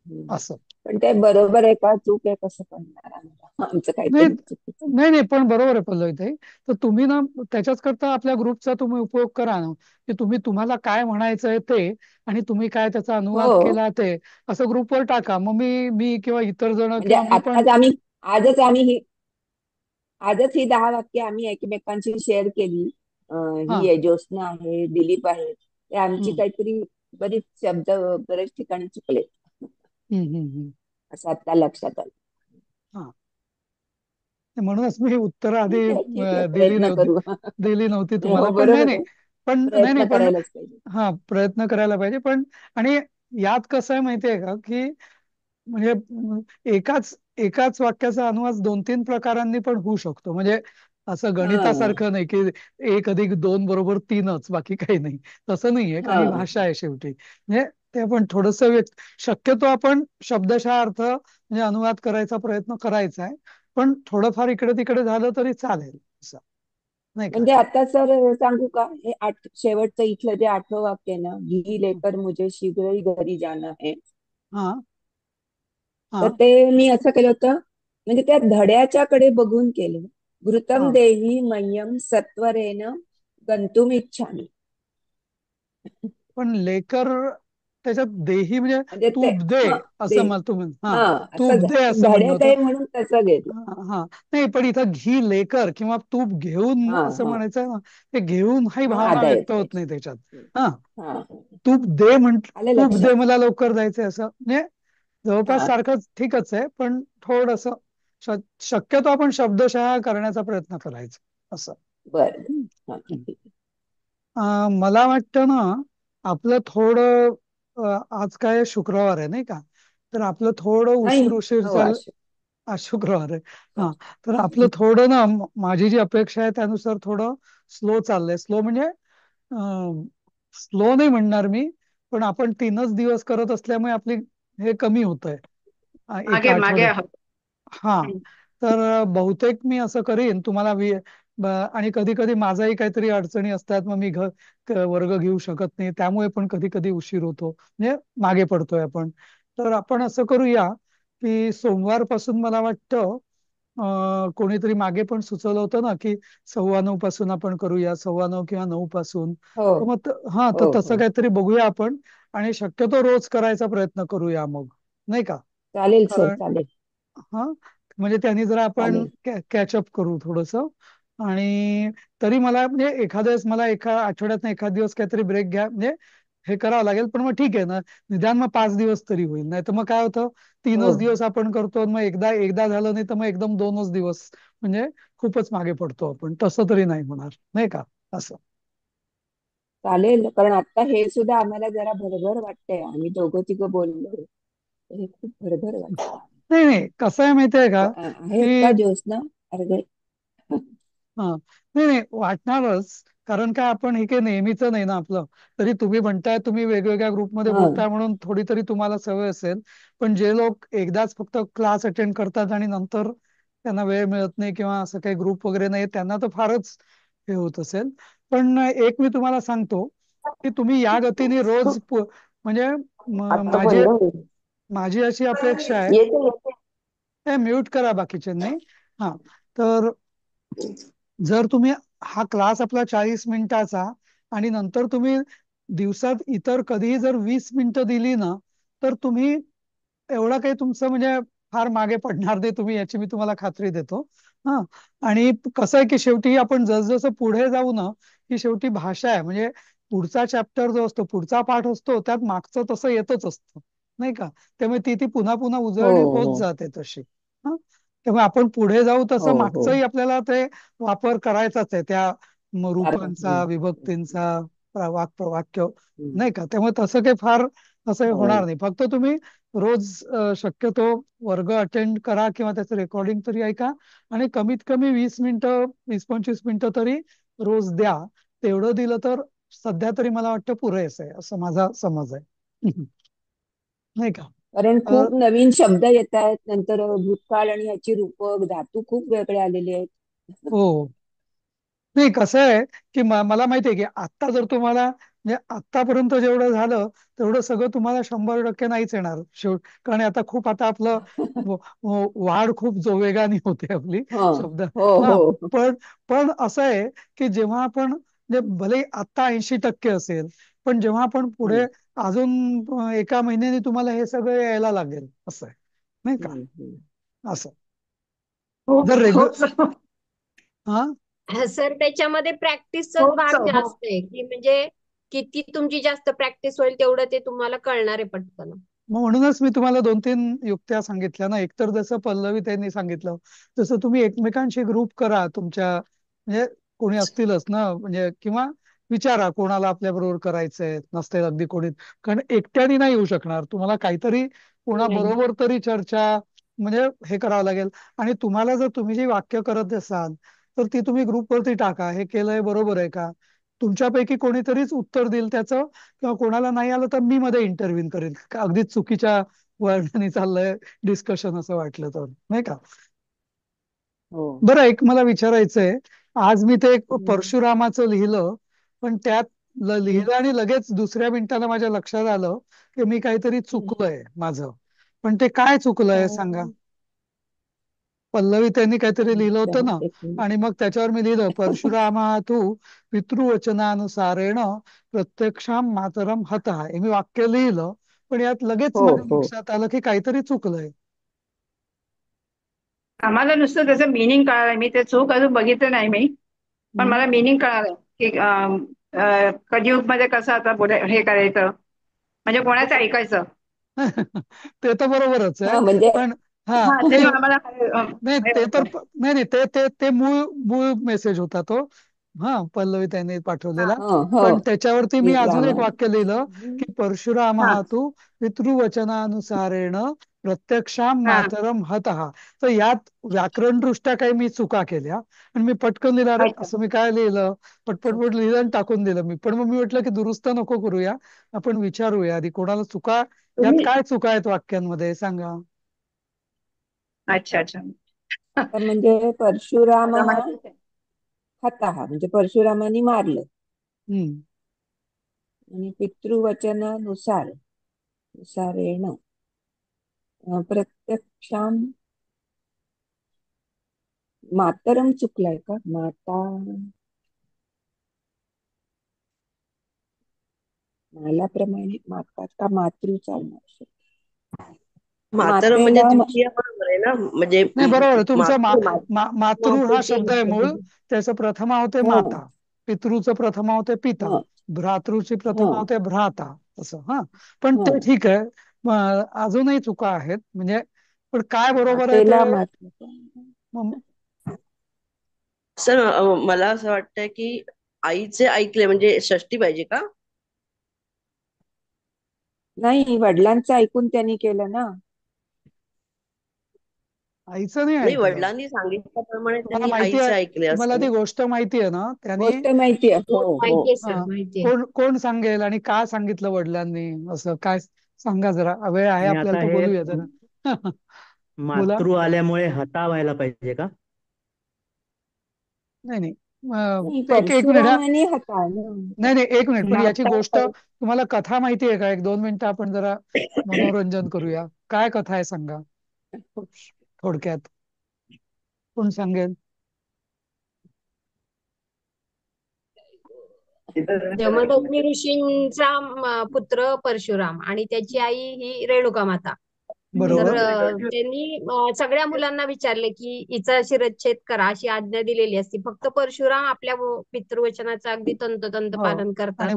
Speaker 1: हम्म.
Speaker 2: असं.
Speaker 1: पण ते बरोबर आहे का चूक आहे कसं कळणार आम्हाला? आमचं
Speaker 2: नाही,
Speaker 1: काहीतरी चुकीचं.
Speaker 2: नाही, नाही, पण बरोबर आहे पल्लवी ताई. तर तुम्ही ना त्याच्याच करता आपल्या ग्रुपचा तुम्ही उपयोग करा ना, की तुम्हाला काय म्हणायचंय ते आणि तुम्ही काय त्याचा अनुवाद
Speaker 1: हो,
Speaker 2: केला ते असं ग्रुपवर टाका. मग मी किंवा इतर जण
Speaker 1: म्हणजे
Speaker 2: किंवा मी पण.
Speaker 1: आजच आम्ही ही आजच ही 10 वाक्य आम्ही एकमेकांशी शेअर केली.
Speaker 2: हा.
Speaker 1: ही आहे, ज्योत्स्ना आहे, दिलीप आहे. ते आमची
Speaker 2: हम्म,
Speaker 1: काहीतरी बरीच शब्द बरेच ठिकाणी चुकले,
Speaker 2: हम्म, हम्म, हम्म.
Speaker 1: असं आता लक्षात आलं.
Speaker 2: हा, म्हणूनच मी उत्तर आधी
Speaker 1: ठीक आहे,
Speaker 2: दिली
Speaker 1: प्रयत्न
Speaker 2: नव्हती
Speaker 1: करू. नाही,
Speaker 2: तुम्हाला.
Speaker 1: हो
Speaker 2: पण नाही,
Speaker 1: बरोबर
Speaker 2: नाही,
Speaker 1: आहे.
Speaker 2: पण नाही, नाही,
Speaker 1: प्रयत्न
Speaker 2: पण
Speaker 1: करायलाच पाहिजे.
Speaker 2: हा, प्रयत्न करायला पाहिजे. पण आणि यात कसं आहे माहितीये का, की म्हणजे एकाच एकाच वाक्याचा अनुवाद 2-3 प्रकारांनी पण होऊ शकतो. म्हणजे असं
Speaker 1: हा
Speaker 2: गणितासारखं नाही की 1+2 बरोबर 3च, बाकी काही नाही. तसं नाहीये, कारण
Speaker 1: हा
Speaker 2: ही भाषा आहे शेवटी. म्हणजे ते आपण थोडस शक्यतो आपण शब्दशः अर्थ म्हणजे अनुवाद करायचा प्रयत्न करायचा आहे. पण थोडंफार इकडे तिकडे झालं तरी चालेल असं. नाही का?
Speaker 1: म्हणजे आता सर सांगू का, हे शेवटचं इथलं जे 8वं वाक्य आहे ना, घी लेकर मुझे शीघ्र ही घरी जाना है.
Speaker 2: हा हा
Speaker 1: तर ते मी असं केलं होतं, म्हणजे त्या धड्याच्या कडे बघून केलं. घृतम
Speaker 2: हा
Speaker 1: देही मह्यम सत्वरेन गंतुम इच्छामि.
Speaker 2: पण लेकर त्याच्यात देही म्हणजे
Speaker 1: म्हणजे ते,
Speaker 2: तूप दे
Speaker 1: हा,
Speaker 2: असं
Speaker 1: दे,
Speaker 2: मला तुम्ही
Speaker 1: हा,
Speaker 2: तूप
Speaker 1: असं
Speaker 2: दे असं म्हणणं
Speaker 1: धड्यात
Speaker 2: होतं.
Speaker 1: आहे म्हणून तसं घेतलं.
Speaker 2: हा नाही, पण इथं घी लेकर किंवा तूप घेऊन
Speaker 1: हा,
Speaker 2: असं
Speaker 1: हा,
Speaker 2: म्हणायचं ना. ते घेऊन ही
Speaker 1: हा,
Speaker 2: भावना
Speaker 1: आदा
Speaker 2: व्यक्त
Speaker 1: येतो
Speaker 2: होत नाही त्याच्यात.
Speaker 1: त्याच्यात.
Speaker 2: हा,
Speaker 1: हा, हा.
Speaker 2: तूप दे
Speaker 1: आलं
Speaker 2: तूप
Speaker 1: लक्षात.
Speaker 2: दे मला लवकर जायचंय असं म्हणजे जवळपास
Speaker 1: हा,
Speaker 2: सारखंच ठीकच आहे, पण थोडस शक्यतो आपण शब्दशः करण्याचा प्रयत्न करायचा असं.
Speaker 1: बरं.
Speaker 2: हम्म.
Speaker 1: हा,
Speaker 2: हम्म.
Speaker 1: ठीक आहे.
Speaker 2: मला वाटतं ना, आपलं थोडं आज काय शुक्रवार आहे नाही का, तर आपलं थोडं
Speaker 1: नाही,
Speaker 2: उशीर उशीर
Speaker 1: हो,
Speaker 2: आज शुक्रवार आहे. हा, तर आपलं
Speaker 1: हम्म.
Speaker 2: थोडं ना, माझी जी अपेक्षा आहे त्यानुसार थोडं स्लो चाललंय. स्लो म्हणजे स्लो नाही म्हणणार मी, पण आपण 3च दिवस करत असल्यामुळे आपली हे कमी होत आहे
Speaker 6: मागे
Speaker 2: एका
Speaker 6: मागे
Speaker 2: आठवड्यात.
Speaker 6: आहोत.
Speaker 2: हा, तर बहुतेक मी असं करीन तुम्हाला आणि कधी कधी माझाही काहीतरी अडचणी असतात, मग मी वर्ग घेऊ शकत नाही, त्यामुळे पण कधी कधी उशीर होतो, म्हणजे मागे पडतोय आपण. तर आपण असं करूया की सोमवारपासून मला वाटतं कोणीतरी मागे पण सुचवलं होतं ना की 9:15 पासून आपण करूया, 9:15 किंवा 9 पासून.
Speaker 1: हो,
Speaker 2: तर मग हा, तर
Speaker 1: हो,
Speaker 2: तसं
Speaker 1: हो.
Speaker 2: काहीतरी बघूया आपण. आणि शक्यतो रोज करायचा प्रयत्न करूया मग, नाही का?
Speaker 1: चालेल सर,
Speaker 2: कारण
Speaker 1: चालेल.
Speaker 2: हा, म्हणजे त्यांनी जरा आपण
Speaker 1: चालेल.
Speaker 2: कॅचअप करू थोडस. आणि तरी मला म्हणजे एखाद्या वेळेस मला एका आठवड्यात एखाद दिवस काहीतरी ब्रेक घ्या, म्हणजे हे करावं लागेल. पण मग ठीक आहे ना, निदान मग 5 दिवस तरी होईल. नाही तर मग काय होतं,
Speaker 1: हो,
Speaker 2: 3च दिवस आपण करतो, मग एकदा एकदा झालं नाही तर मग एकदम 2च दिवस, म्हणजे खूपच मागे पडतो आपण. तसं तरी नाही होणार, नाही का? असं.
Speaker 1: चालेल. कारण आता हे सुद्धा आम्हाला जरा भरभर वाटतंय. आम्ही दोघं तिघं बोललो, हे खूप भरभर वाटतंय.
Speaker 2: नाही नाही, कसं आहे माहितीये का
Speaker 1: आहेत का
Speaker 2: की
Speaker 1: ज्योत्स्ना? अर्धे.
Speaker 2: हा, नाही नाही, वाटणारच. कारण काय, आपण हे काही नेहमीच नाही ना आपलं. तरी तुम्ही म्हणताय, तुम्ही वेगवेगळ्या ग्रुपमध्ये
Speaker 1: हा,
Speaker 2: बोलताय म्हणून थोडी तरी तुम्हाला सवय असेल. पण जे लोक एकदाच फक्त क्लास अटेंड करतात आणि नंतर त्यांना वेळ मिळत नाही किंवा असं काही ग्रुप वगैरे नाही, त्यांना तर फारच हे होत असेल. पण एक मी तुम्हाला सांगतो की तुम्ही या गतीने रोज म्हणजे
Speaker 3: आता
Speaker 2: माझी
Speaker 3: बंद होईल.
Speaker 2: माझी अशी अपेक्षा आहे.
Speaker 3: येते येते.
Speaker 2: हे म्यूट करा बाकीच्यांनी. हा, तर जर तुम्ही हा क्लास आपला 40 मिनिटाचा आणि नंतर तुम्ही दिवसात इतर कधीही जर 20 मिनिटं दिली ना, तर तुम्ही एवढा काही तुमचं म्हणजे फार मागे पडणार नाही तुम्ही, याची मी तुम्हाला खात्री देतो. हा, आणि कसं आहे की शेवटी आपण जसजसं पुढे जाऊ ना, ही शेवटी भाषा आहे. म्हणजे पुढचा चॅप्टर जो असतो, पुढचा पाठ असतो, त्यात मागचं तसं येतच असतं, नाही का? त्यामुळे ती ती पुन्हा पुन्हा
Speaker 1: हो,
Speaker 2: उजळणी होत
Speaker 1: हो,
Speaker 2: जाते तशी. हा, त्यामुळे आपण पुढे जाऊ
Speaker 1: हो,
Speaker 2: तसं
Speaker 1: हो.
Speaker 2: मागचंही आपल्याला ते वापर करायचाच आहे, त्या रूपांचा,
Speaker 1: हम्म,
Speaker 2: विभक्तींचा, वाक्य,
Speaker 1: हम्म,
Speaker 2: नाही का? त्यामुळे तसं काही फार असं
Speaker 1: हो.
Speaker 2: होणार नाही. फक्त तुम्ही रोज शक्यतो वर्ग अटेंड करा किंवा त्याचं रेकॉर्डिंग तरी ऐका. आणि कमीत कमी 20 मिनिटं, 20-25 मिनिटं तरी रोज द्या. तेवढं दिलं तर सध्या तरी मला वाटतं पुरेसं आहे, असं माझा समज आहे. नाही का?
Speaker 1: कारण
Speaker 2: तर
Speaker 1: खूप नवीन शब्द येत आहेत. नंतर भूतकाळ आणि ह्याची रूपक धातू खूप वेगळे आलेले आहेत.
Speaker 2: हो, नाही, कसं आहे की मला माहिती आहे की आत्ता जर तुम्हाला म्हणजे आतापर्यंत जेवढं झालं तेवढं सगळं तुम्हाला 100% नाहीच येणार कारण आता आपलं वाढ खूप वेगाने होते आपली
Speaker 1: हा,
Speaker 2: शब्द.
Speaker 1: हो,
Speaker 2: हा,
Speaker 1: हो.
Speaker 2: पण पण असं आहे की जेव्हा आपण म्हणजे भले आता 80% असेल, पण जेव्हा आपण पुढे
Speaker 1: हम्म,
Speaker 2: अजून एका महिन्याने तुम्हाला हे सगळं यायला लागेल, असं आहे, नाही का?
Speaker 1: हम्म, हम्म.
Speaker 2: असं
Speaker 6: खूप
Speaker 2: जर
Speaker 6: खूप
Speaker 2: हा,
Speaker 4: सर त्याच्यामध्ये प्रॅक्टिसचाच
Speaker 6: खूप
Speaker 4: भाग
Speaker 6: हो.
Speaker 4: जास्त आहे, की म्हणजे किती तुमची जास्त प्रॅक्टिस होईल तेवढं ते तुम्हाला कळणार आहे पटकन.
Speaker 2: मग म्हणूनच मी तुम्हाला 2-3 युक्त्या सांगितल्या ना. एकतर जसं पल्लवी त्यांनी सांगितलं, तसं तुम्ही एकमेकांशी ग्रुप करा तुमच्या, म्हणजे कोणी असतीलच ना, म्हणजे किंवा विचारा कोणाला आपल्या बरोबर करायचंय, नसतील अगदी कोणी. कारण एकट्याने नाही येऊ शकणार, तुम्हाला काहीतरी
Speaker 4: नाही.
Speaker 2: कोणाबरोबर तरी चर्चा म्हणजे हे करावं लागेल. आणि तुम्हाला जर तुम्ही जी वाक्य करत असाल तर ती तुम्ही ग्रुपवरती टाका, हे केलंय बरोबर आहे का? तुमच्यापैकी कोणीतरीच उत्तर देईल त्याचं, किंवा कोणाला नाही आलं तर मी मध्ये इंटरव्ह्यू करेल अगदीच चुकीच्या वर्णाने चाललंय डिस्कशन असं वाटलं तर, नाही का?
Speaker 1: हो.
Speaker 2: बरं, एक मला विचारायचंय. आज मी ते एक
Speaker 1: हम्म.
Speaker 2: परशुरामाचं लिहिलं, पण त्यात
Speaker 1: हम्म.
Speaker 2: लिहिलं आणि लगेच दुसऱ्या मिनिटाला माझ्या लक्षात आलं की मी काहीतरी
Speaker 1: हम्म.
Speaker 2: चुकलंय माझं. पण ते काय चुकलंय सांगा.
Speaker 1: अं,
Speaker 2: पल्लवी त्यांनी काहीतरी लिहिलं होतं ना,
Speaker 1: एक मिनिट.
Speaker 2: आणि मग त्याच्यावर मी लिहिलं परशुरामा तू पितृवचनानुसारेण प्रत्यक्षाम मातरम हतः, हे मी वाक्य लिहिलं. पण यात लगेच
Speaker 1: हो
Speaker 2: माझ्या
Speaker 1: हो.
Speaker 2: लक्षात आलं की काहीतरी चुकलंय.
Speaker 6: आम्हाला नुसतं त्याचं मिनिंग कळालंय. मी ते चूक अजून बघितलं नाही मी, पण
Speaker 2: हम्म.
Speaker 6: मला मिनिंग कळालंय की कलियुग मध्ये कसं आता हे करायचं, म्हणजे कोणाचं
Speaker 1: हो.
Speaker 6: ऐकायचं.
Speaker 2: ते तर बरोबरच आहे.
Speaker 1: हा म्हणजे
Speaker 2: पण हा,
Speaker 6: हा ते
Speaker 2: नाही
Speaker 6: आम्हाला
Speaker 2: नाही,
Speaker 6: हे
Speaker 2: ते तर
Speaker 6: वाटतं.
Speaker 2: नाही नाही, ते ते ते मूळ मूळ मेसेज होता तो. हा, पल्लवी त्यांनी
Speaker 6: हा
Speaker 2: पाठवलेला.
Speaker 1: हा हो.
Speaker 2: पण त्याच्यावरती मी अजून एक
Speaker 1: श्रीरामाने.
Speaker 2: वाक्य लिहिलं
Speaker 1: हम्म.
Speaker 2: की परशुराम
Speaker 6: हा
Speaker 2: तू पितृवचनानुसारेण प्रत्यक्षाम
Speaker 6: हा
Speaker 2: मातरम हतः. तर यात व्याकरण दृष्ट्या काही मी चुका केल्या आणि मी पटकन लिहिलं, अरे
Speaker 6: अच्छा.
Speaker 2: असं मी काय लिहिलं, पटपट लिहिलं आणि टाकून दिलं मी. पण मग मी म्हटलं की दुरुस्त नको करूया, आपण विचारूया आधी कोणाला चुका, यात
Speaker 6: तुम्ही
Speaker 2: काय चुका आहेत वाक्यांमध्ये सांगा.
Speaker 6: अच्छा अच्छा.
Speaker 1: तर म्हणजे परशुराम
Speaker 6: आता माहितीच आहे.
Speaker 1: हता म्हणजे परशुरामानी मारलं.
Speaker 2: हम्म.
Speaker 1: आणि पितृवचनानुसार नुसारेण प्रत्यक्षाम मातरम चुकलाय का माता मालाप्रमाणे माता का मातृ चालणार.
Speaker 3: म्हातारं म्हणजे
Speaker 1: मातेला
Speaker 3: द्वितीय बरोबर आहे ना, म्हणजे
Speaker 2: नाही, बरोबर आहे तुमचं.
Speaker 3: मातृ.
Speaker 2: मातृ हा
Speaker 4: मातेची
Speaker 2: शब्द आहे मूळ. त्याचं प्रथमा होते
Speaker 1: हा
Speaker 2: माता, पितृचं प्रथमा होते पिता,
Speaker 1: हा
Speaker 2: भ्रातृची
Speaker 1: हा
Speaker 2: प्रथमा होते भ्राता, असं. हा, पण
Speaker 1: हा
Speaker 2: ते ठीक आहे. अजूनही चुका आहेत म्हणजे. पण काय बरोबर आहे ते
Speaker 1: मातेला माता.
Speaker 2: म-
Speaker 3: सर मला असं वाटतंय की आईचे ऐकले म्हणजे षष्टी पाहिजे का?
Speaker 1: नाही, वडिलांचं ऐकून त्यांनी केलं ना.
Speaker 2: आईचं नाही
Speaker 3: नाही,
Speaker 2: ऐकलं.
Speaker 3: वडिलांनी सांगितल्याप्रमाणे
Speaker 2: तुम्हाला
Speaker 3: त्यांनी
Speaker 2: माहिती आहे,
Speaker 3: आईचे ऐकले
Speaker 2: तुम्हाला
Speaker 3: असेल.
Speaker 2: ती गोष्ट माहिती आहे ना त्याने.
Speaker 1: गोष्ट माहितीये. हो
Speaker 4: हो
Speaker 1: हो.
Speaker 4: माहितीये सर
Speaker 2: हा,
Speaker 4: माहितीये.
Speaker 2: कोण कोण सांगेल आणि का सांगितलं वडिलांनी असं काय, सांगा जरा. वेळ आहे
Speaker 5: आणि आता
Speaker 2: आपल्याला तर
Speaker 5: हे
Speaker 2: बोलूया जरा. बोला.
Speaker 5: मातृ आल्यामुळे हता व्हायला पाहिजे का?
Speaker 2: नाही नाही,
Speaker 1: नाही,
Speaker 2: एक एक मिनिट.
Speaker 1: परशुरामाने हाताळलं.
Speaker 2: नाही नाही, एक मिनिट. पण याची
Speaker 1: माता
Speaker 2: गोष्ट तुम्हाला कथा माहिती आहे का? एक दोन मिनिटं आपण जरा मनोरंजन करूया. काय कथा आहे सांगा थोडक्यात. कोण सांगेल?
Speaker 4: जमदग्नी ऋषींचा पुत्र परशुराम आणि त्याची आई ही रेणुका माता. तर
Speaker 2: बरोबर.
Speaker 4: त्यांनी सगळ्या मुलांना विचारले की हिचा शिरच्छेद करा अशी आज्ञा दिलेली असती. फक्त परशुराम आपल्या पितृवचनाचं अगदी तंतोतंत
Speaker 2: हो.
Speaker 4: पालन करतात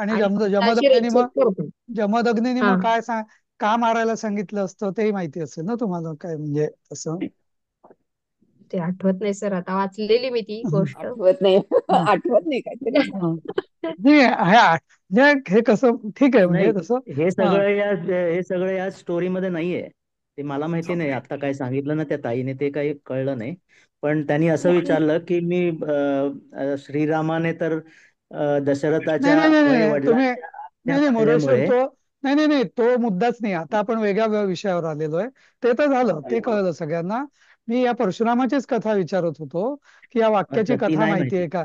Speaker 2: आणि आणि
Speaker 4: आणि तिचा
Speaker 2: जमदग्नीने
Speaker 4: शिरच्छेद
Speaker 2: मग,
Speaker 4: करतात.
Speaker 2: जमदग्नीने
Speaker 4: हा
Speaker 2: मग काय का मारायला सांगितलं असतं तेही माहिती असेल ना तुम्हाला, काय म्हणजे तसं.
Speaker 4: ते आठवत नाही सर, आता वाचलेली मी ती
Speaker 2: हं.
Speaker 4: गोष्ट.
Speaker 1: आठवत नाही.
Speaker 2: हं.
Speaker 1: आठवत नाही काहीतरी
Speaker 2: हं. नाही, हे कसं ठीक आहे
Speaker 5: नाही,
Speaker 2: म्हणजे तसं.
Speaker 5: हे
Speaker 2: हा.
Speaker 5: सगळं हे सगळं या स्टोरीमध्ये नाहीये. ते मला माहिती नाही, आता काय सांगितलं ना त्या ताईने ते काही कळलं नाही. पण त्यांनी असं विचारलं की मी श्रीरामाने तर
Speaker 2: नाही
Speaker 5: दशरथाच्या
Speaker 2: नाही नाही नाही नाही. तुम्ही
Speaker 5: वडिलांच्या आज्ञा
Speaker 2: नाही नाही, मुरुडेश्वर,
Speaker 5: पाळल्यामुळे.
Speaker 2: तो नाही नाही नाही, तो मुद्दाच नाही. आता आपण वेगळ्या विषयावर आलेलो आहे. ते तर झालं, ते कळलं सगळ्यांना. मी या परशुरामाचीच कथा विचारत होतो की या वाक्याची
Speaker 5: अच्छा, ती
Speaker 2: कथा
Speaker 5: नाही
Speaker 2: माहिती
Speaker 5: माहिती.
Speaker 2: आहे का.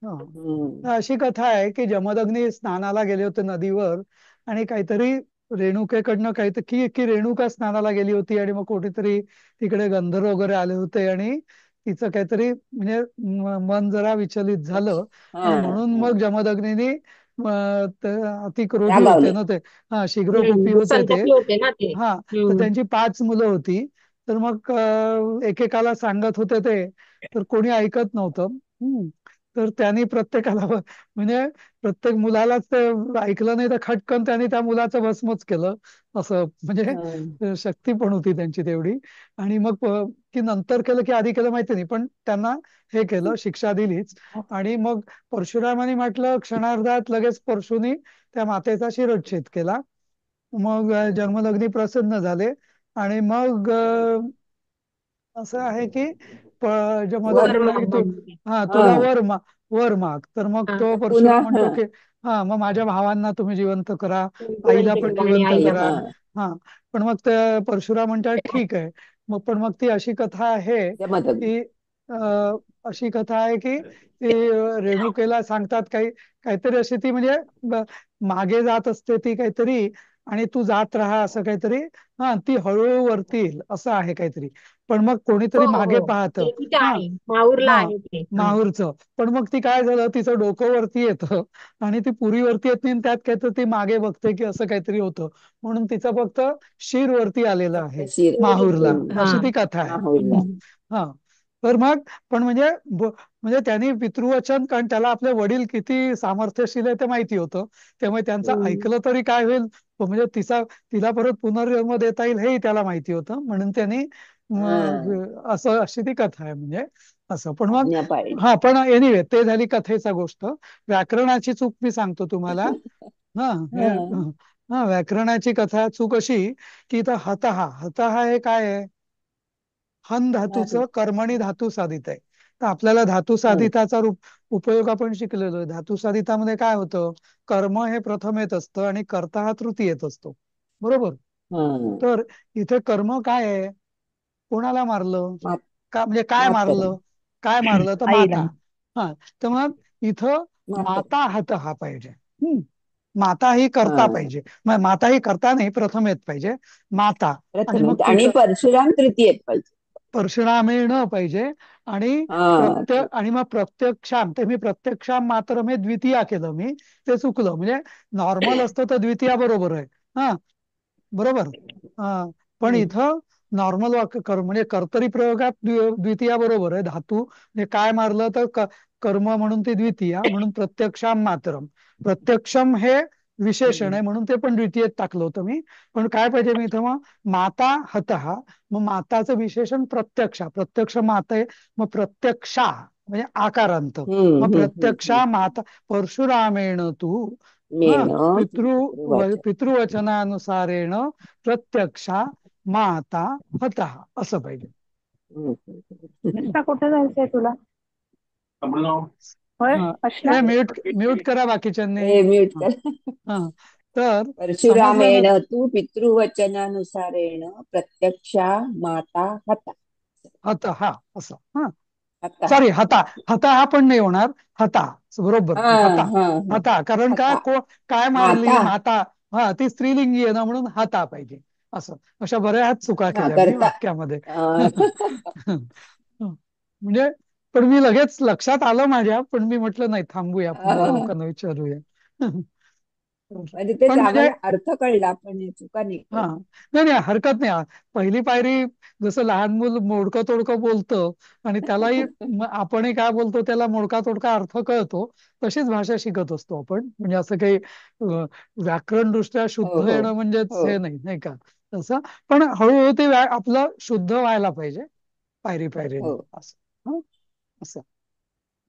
Speaker 2: हा.
Speaker 1: हम्म.
Speaker 2: तर अशी कथा आहे की जमदग्नी स्नानाला गेले होते नदीवर, आणि काहीतरी रेणुकेकडनं काहीतरी की रेणुका स्नानाला गेली होती, आणि मग कुठेतरी तिकडे गंधर्व वगैरे आले होते, आणि तिचं काहीतरी म्हणजे मन जरा विचलित झालं.
Speaker 1: हा
Speaker 2: आणि म्हणून
Speaker 1: हा.
Speaker 2: मग जमदग्नीने ते अति क्रोधी होते
Speaker 1: रागावले.
Speaker 2: ना ते. हा, शीघ्रकुपी होते ते.
Speaker 4: संतापले होते ना ते.
Speaker 2: हा, तर
Speaker 4: हम्म.
Speaker 2: त्यांची 5 मुलं होती. तर मग एकेकाला सांगत होते ते, तर कोणी ऐकत नव्हतं. तर त्यांनी प्रत्येकाला म्हणजे प्रत्येक मुलालाच ते ऐकलं नाही, तर खटकन त्यांनी त्या मुलाचं भस्मच केलं. असं म्हणजे
Speaker 1: हं.
Speaker 2: शक्ती पण होती त्यांची तेवढी. आणि मग की नंतर केलं की आधी केलं माहिती नाही, पण त्यांना हे केलं, शिक्षा दिलीच. आणि मग परशुरामाने म्हटलं क्षणार्धात लगेच परशुनी त्या मातेचा शिरच्छेद केला. मग जन्मदग्नी प्रसन्न झाले. आणि मग असं आहे की
Speaker 1: वर
Speaker 2: जमदग्नी म्हणे तू,
Speaker 4: वरमागणी.
Speaker 2: हा,
Speaker 1: हा
Speaker 2: तुला वर माग. तर मग
Speaker 4: हा.
Speaker 2: तो
Speaker 1: पुन्हा
Speaker 2: परशुराम
Speaker 1: हा
Speaker 2: म्हणतो की हा, मग माझ्या भावांना तुम्ही जिवंत करा, आईला
Speaker 4: जिवंत
Speaker 2: पण
Speaker 4: केलं आणि
Speaker 2: जिवंत
Speaker 4: आईला
Speaker 2: करा.
Speaker 1: हा
Speaker 4: पण.
Speaker 2: हा, पण मग ते परशुराम म्हणतात ठीक आहे. मग पण मग ती अशी कथा आहे
Speaker 1: जमदग्नी.
Speaker 2: की अशी कथा आहे की ती रेणुकेला सांगतात काही काहीतरी अशी ती म्हणजे ब- मागे जात असते ती काहीतरी आणि तू जात राहा असं काहीतरी. हा ती हळूहळू वरती येईल असं आहे काहीतरी. पण मग
Speaker 4: हो
Speaker 2: कोणीतरी मागे
Speaker 4: हो
Speaker 2: पाहतं.
Speaker 4: ते तिथे
Speaker 2: हा
Speaker 4: आहे, माहूरला
Speaker 2: हा
Speaker 4: आहे ते. हा.
Speaker 2: माहूरचं. पण मग ती काय झालं तिचं डोकं वरती येतं आणि ती पुरी वरती येत नाही आणि त्यात काहीतरी ती मागे बघते की असं काहीतरी होतं म्हणून तिचं फक्त शिर वरती आलेलं
Speaker 1: फक्त
Speaker 2: आहे
Speaker 1: शिर.
Speaker 2: माहूरला.
Speaker 4: हा.
Speaker 2: अशी ती कथा आहे.
Speaker 1: माहूरला.
Speaker 2: हा. तर मग पण म्हणजे म्हणजे त्यांनी पितृवचन कारण त्याला आपले वडील किती सामर्थ्यशील आहे ते माहिती होतं. त्यामुळे त्यांचं
Speaker 4: हम्म.
Speaker 2: ऐकलं तरी काय होईल म्हणजे तिला परत पुनर्जन्म देता येईल हेही त्याला माहिती होतं म्हणून त्यांनी
Speaker 1: हा.
Speaker 2: अशी ती कथा आहे म्हणजे असं. पण मग
Speaker 1: आज्ञा पाळली.
Speaker 2: हा पण एनिवे ते झाली कथेचा गोष्ट. व्याकरणाची चूक मी सांगतो तुम्हाला. हा हे
Speaker 1: हा.
Speaker 2: हा व्याकरणाची कथा चूक अशी की इथं हतहा हे काय आहे. हन
Speaker 1: हा.
Speaker 2: धातूचं कर्मणी धातू साधित आहे. तर आपल्याला धातू
Speaker 1: हम्म.
Speaker 2: साधिताचा उपयोग आपण शिकलेलो आहे. धातू साधितामध्ये काय होतं कर्म हे प्रथम येत असतं आणि कर्ता हा तृतीय येत असतो. बरोबर.
Speaker 1: हा.
Speaker 2: तर इथे कर्म काय आहे कोणाला मारलं
Speaker 1: मा-
Speaker 2: का म्हणजे काय
Speaker 1: मातर.
Speaker 2: मारलं काय मारलं तर
Speaker 6: आईला.
Speaker 2: माता. हा तर मग इथं
Speaker 1: मातर.
Speaker 2: माता हत हा पाहिजे. माता ही करता
Speaker 1: हा.
Speaker 2: पाहिजे. मग माता ही करता नाही प्रथम येत पाहिजे माता. आणि
Speaker 1: प्रथम
Speaker 2: मग
Speaker 1: येते आणि
Speaker 2: तिचं
Speaker 1: परशुराम तृतीयेत पाहिजे.
Speaker 2: परशुरामे न पाहिजे. आणि
Speaker 1: हा.
Speaker 2: आणि मग प्रत्यक्षाम ते मी प्रत्यक्षाम मात्र मी द्वितीया केलं मी ते चुकलं म्हणजे नॉर्मल असतं तर द्वितीया बरोबर आहे. हा बरोबर. हा पण
Speaker 1: हम्म.
Speaker 2: इथं नॉर्मल वाक्य म्हणजे कर्तरी प्रयोगात द्वितीया बरोबर आहे. धातू म्हणजे काय मारलं तर कर्म म्हणून ते द्वितीया म्हणून प्रत्यक्षाम मात्रम. प्रत्यक्षम हे विशेषण
Speaker 1: हम्म.
Speaker 2: आहे म्हणून ते पण द्वितीयेत टाकलं होतं मी. पण काय पाहिजे मी इथं मग माता हतहा. मग माताचं विशेषण प्रत्यक्ष माता आहे. मग प्रत्यक्षा म्हणजे आकारांत. मग प्रत्यक्षा माता परशुरामेण तू हा
Speaker 1: मेण पितृवाच.
Speaker 2: पितृवचनानुसारेण प्रत्यक्षा माता हतः असं पाहिजे.
Speaker 6: कृष्णा कुठे जायचंय तुला? होय
Speaker 2: हा
Speaker 6: अशना.
Speaker 2: म्यूट म्यूट करा बाकीच्यांनी.
Speaker 1: हे म्यूट
Speaker 2: हा
Speaker 1: कर.
Speaker 2: हा. तर समजलं ना.
Speaker 1: परशुरामेण तू पितृवचनानुसारेण प्रत्यक्षा माता हता.
Speaker 2: हत हा असं. हा
Speaker 1: हता.
Speaker 2: सॉरी हता. हता हा पण नाही होणार. हता बरोबर
Speaker 1: हा.
Speaker 2: हता.
Speaker 1: हा. हा.
Speaker 2: हता कारण
Speaker 1: हता.
Speaker 2: काय मारली
Speaker 1: माता.
Speaker 2: माता. हा ती स्त्रीलिंगी आहे ना म्हणून हाता पाहिजे असं. अशा बऱ्याच चुका
Speaker 1: हा
Speaker 2: केल्या मी
Speaker 1: करता.
Speaker 2: वाक्यामध्ये.
Speaker 1: अं,
Speaker 2: म्हणजे पण मी लगेच लक्षात आलं माझ्या पण मी म्हटलं नाही थांबूया आपण जरा
Speaker 1: अं,
Speaker 2: लोकांना विचारूया.
Speaker 1: म्हणजे तेच
Speaker 2: पण म्हणजे
Speaker 1: आम्हाला अर्थ कळला पण हे चुका नाही
Speaker 2: हा
Speaker 1: कळल्या.
Speaker 2: नाही नाही हरकत नाही. पहिली पायरी जसं लहान मूल मोडकं तोडकं बोलतं आणि त्यालाही आपणही काय बोलतो त्याला मोडका तोडका अर्थ कळतो. तशीच भाषा शिकत असतो आपण म्हणजे असं काही व्याकरण दृष्ट्या
Speaker 1: हो.
Speaker 2: शुद्ध
Speaker 1: हो.
Speaker 2: येणं म्हणजेच
Speaker 1: हो.
Speaker 2: हे नाही नाही का तसं. पण हळूहळू ते आपलं शुद्ध व्हायला पाहिजे पायरी पायरीने
Speaker 1: हो.
Speaker 2: असं. हं? असं.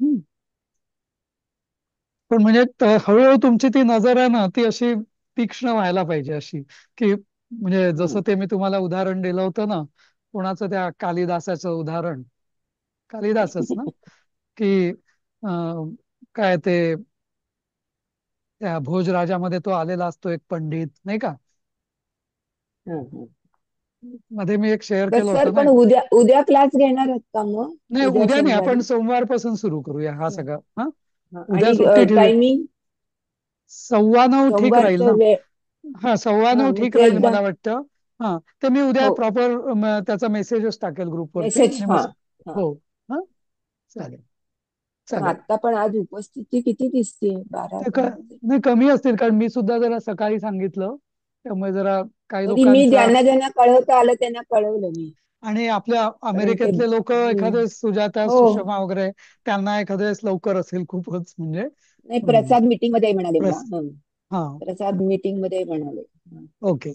Speaker 2: हं. पण म्हणजे हळूहळू तुमची ती नजर आहे ना ती अशी तीक्ष्ण व्हायला पाहिजे अशी की म्हणजे
Speaker 1: हं.
Speaker 2: जसं ते मी तुम्हाला उदाहरण दिलं होतं ना कोणाचं त्या कालिदासाचं उदाहरण. कालिदासच ना की काय ते त्या भोजराजामध्ये तो आलेला असतो एक पंडित नाही का.
Speaker 1: हं. हं.
Speaker 2: मध्ये मी एक शेअर
Speaker 1: बस
Speaker 2: केलं
Speaker 1: सर
Speaker 2: होतं ना.
Speaker 1: पण उद्या उद्या क्लास घेणार आहेत का मग?
Speaker 2: नाही
Speaker 1: उद्या
Speaker 2: उद्या नाही आपण
Speaker 1: सोमवारी.
Speaker 2: सोमवारपासून सुरू करूया हा
Speaker 1: हं.
Speaker 2: सगळा. हा
Speaker 1: हं.
Speaker 2: उद्या
Speaker 1: आणि
Speaker 2: सुट्टी ठेवूया.
Speaker 1: टायमिंग
Speaker 2: 9:15 ठीक राहील
Speaker 1: सोमवारचा
Speaker 2: ना.
Speaker 1: वेळ.
Speaker 2: हा
Speaker 1: हा
Speaker 2: 9:15
Speaker 1: मग
Speaker 2: ठीक
Speaker 1: ते
Speaker 2: राहील
Speaker 1: एकदा.
Speaker 2: मला वाटतं. हा ते मी उद्या
Speaker 1: हो.
Speaker 2: प्रॉपर त्याचा मेसेजच टाकेल ग्रुपवरती
Speaker 1: मेसेज.
Speaker 2: आणि
Speaker 1: हा.
Speaker 2: मग
Speaker 1: हा.
Speaker 2: हो. हा चालेल
Speaker 1: पण
Speaker 2: चालेल.
Speaker 1: आता पण आज उपस्थिती किती दिसते? 12
Speaker 2: ते
Speaker 1: जण होते.
Speaker 2: नाही कमी असतील कारण मी सुद्धा जरा सकाळी सांगितलं त्यामुळे जरा काही
Speaker 1: तरी मी
Speaker 2: लोकांचा.
Speaker 1: ज्यांना ज्यांना कळवता आलं त्यांना कळवलं मी.
Speaker 2: आणि आपल्या
Speaker 1: कारण ते.
Speaker 2: अमेरिकेतले लोक एखादे सुजाता
Speaker 1: हो.
Speaker 2: सुषमा वगैरे त्यांना एखाद्या वेळेस लवकर असेल खूपच म्हणजे.
Speaker 1: नाही
Speaker 2: हम्म.
Speaker 1: प्रसाद मीटिंग मध्ये म्हणाले मला.
Speaker 2: प्रस हा
Speaker 1: प्रसाद मीटिंग मध्ये म्हणाले.
Speaker 2: ओके.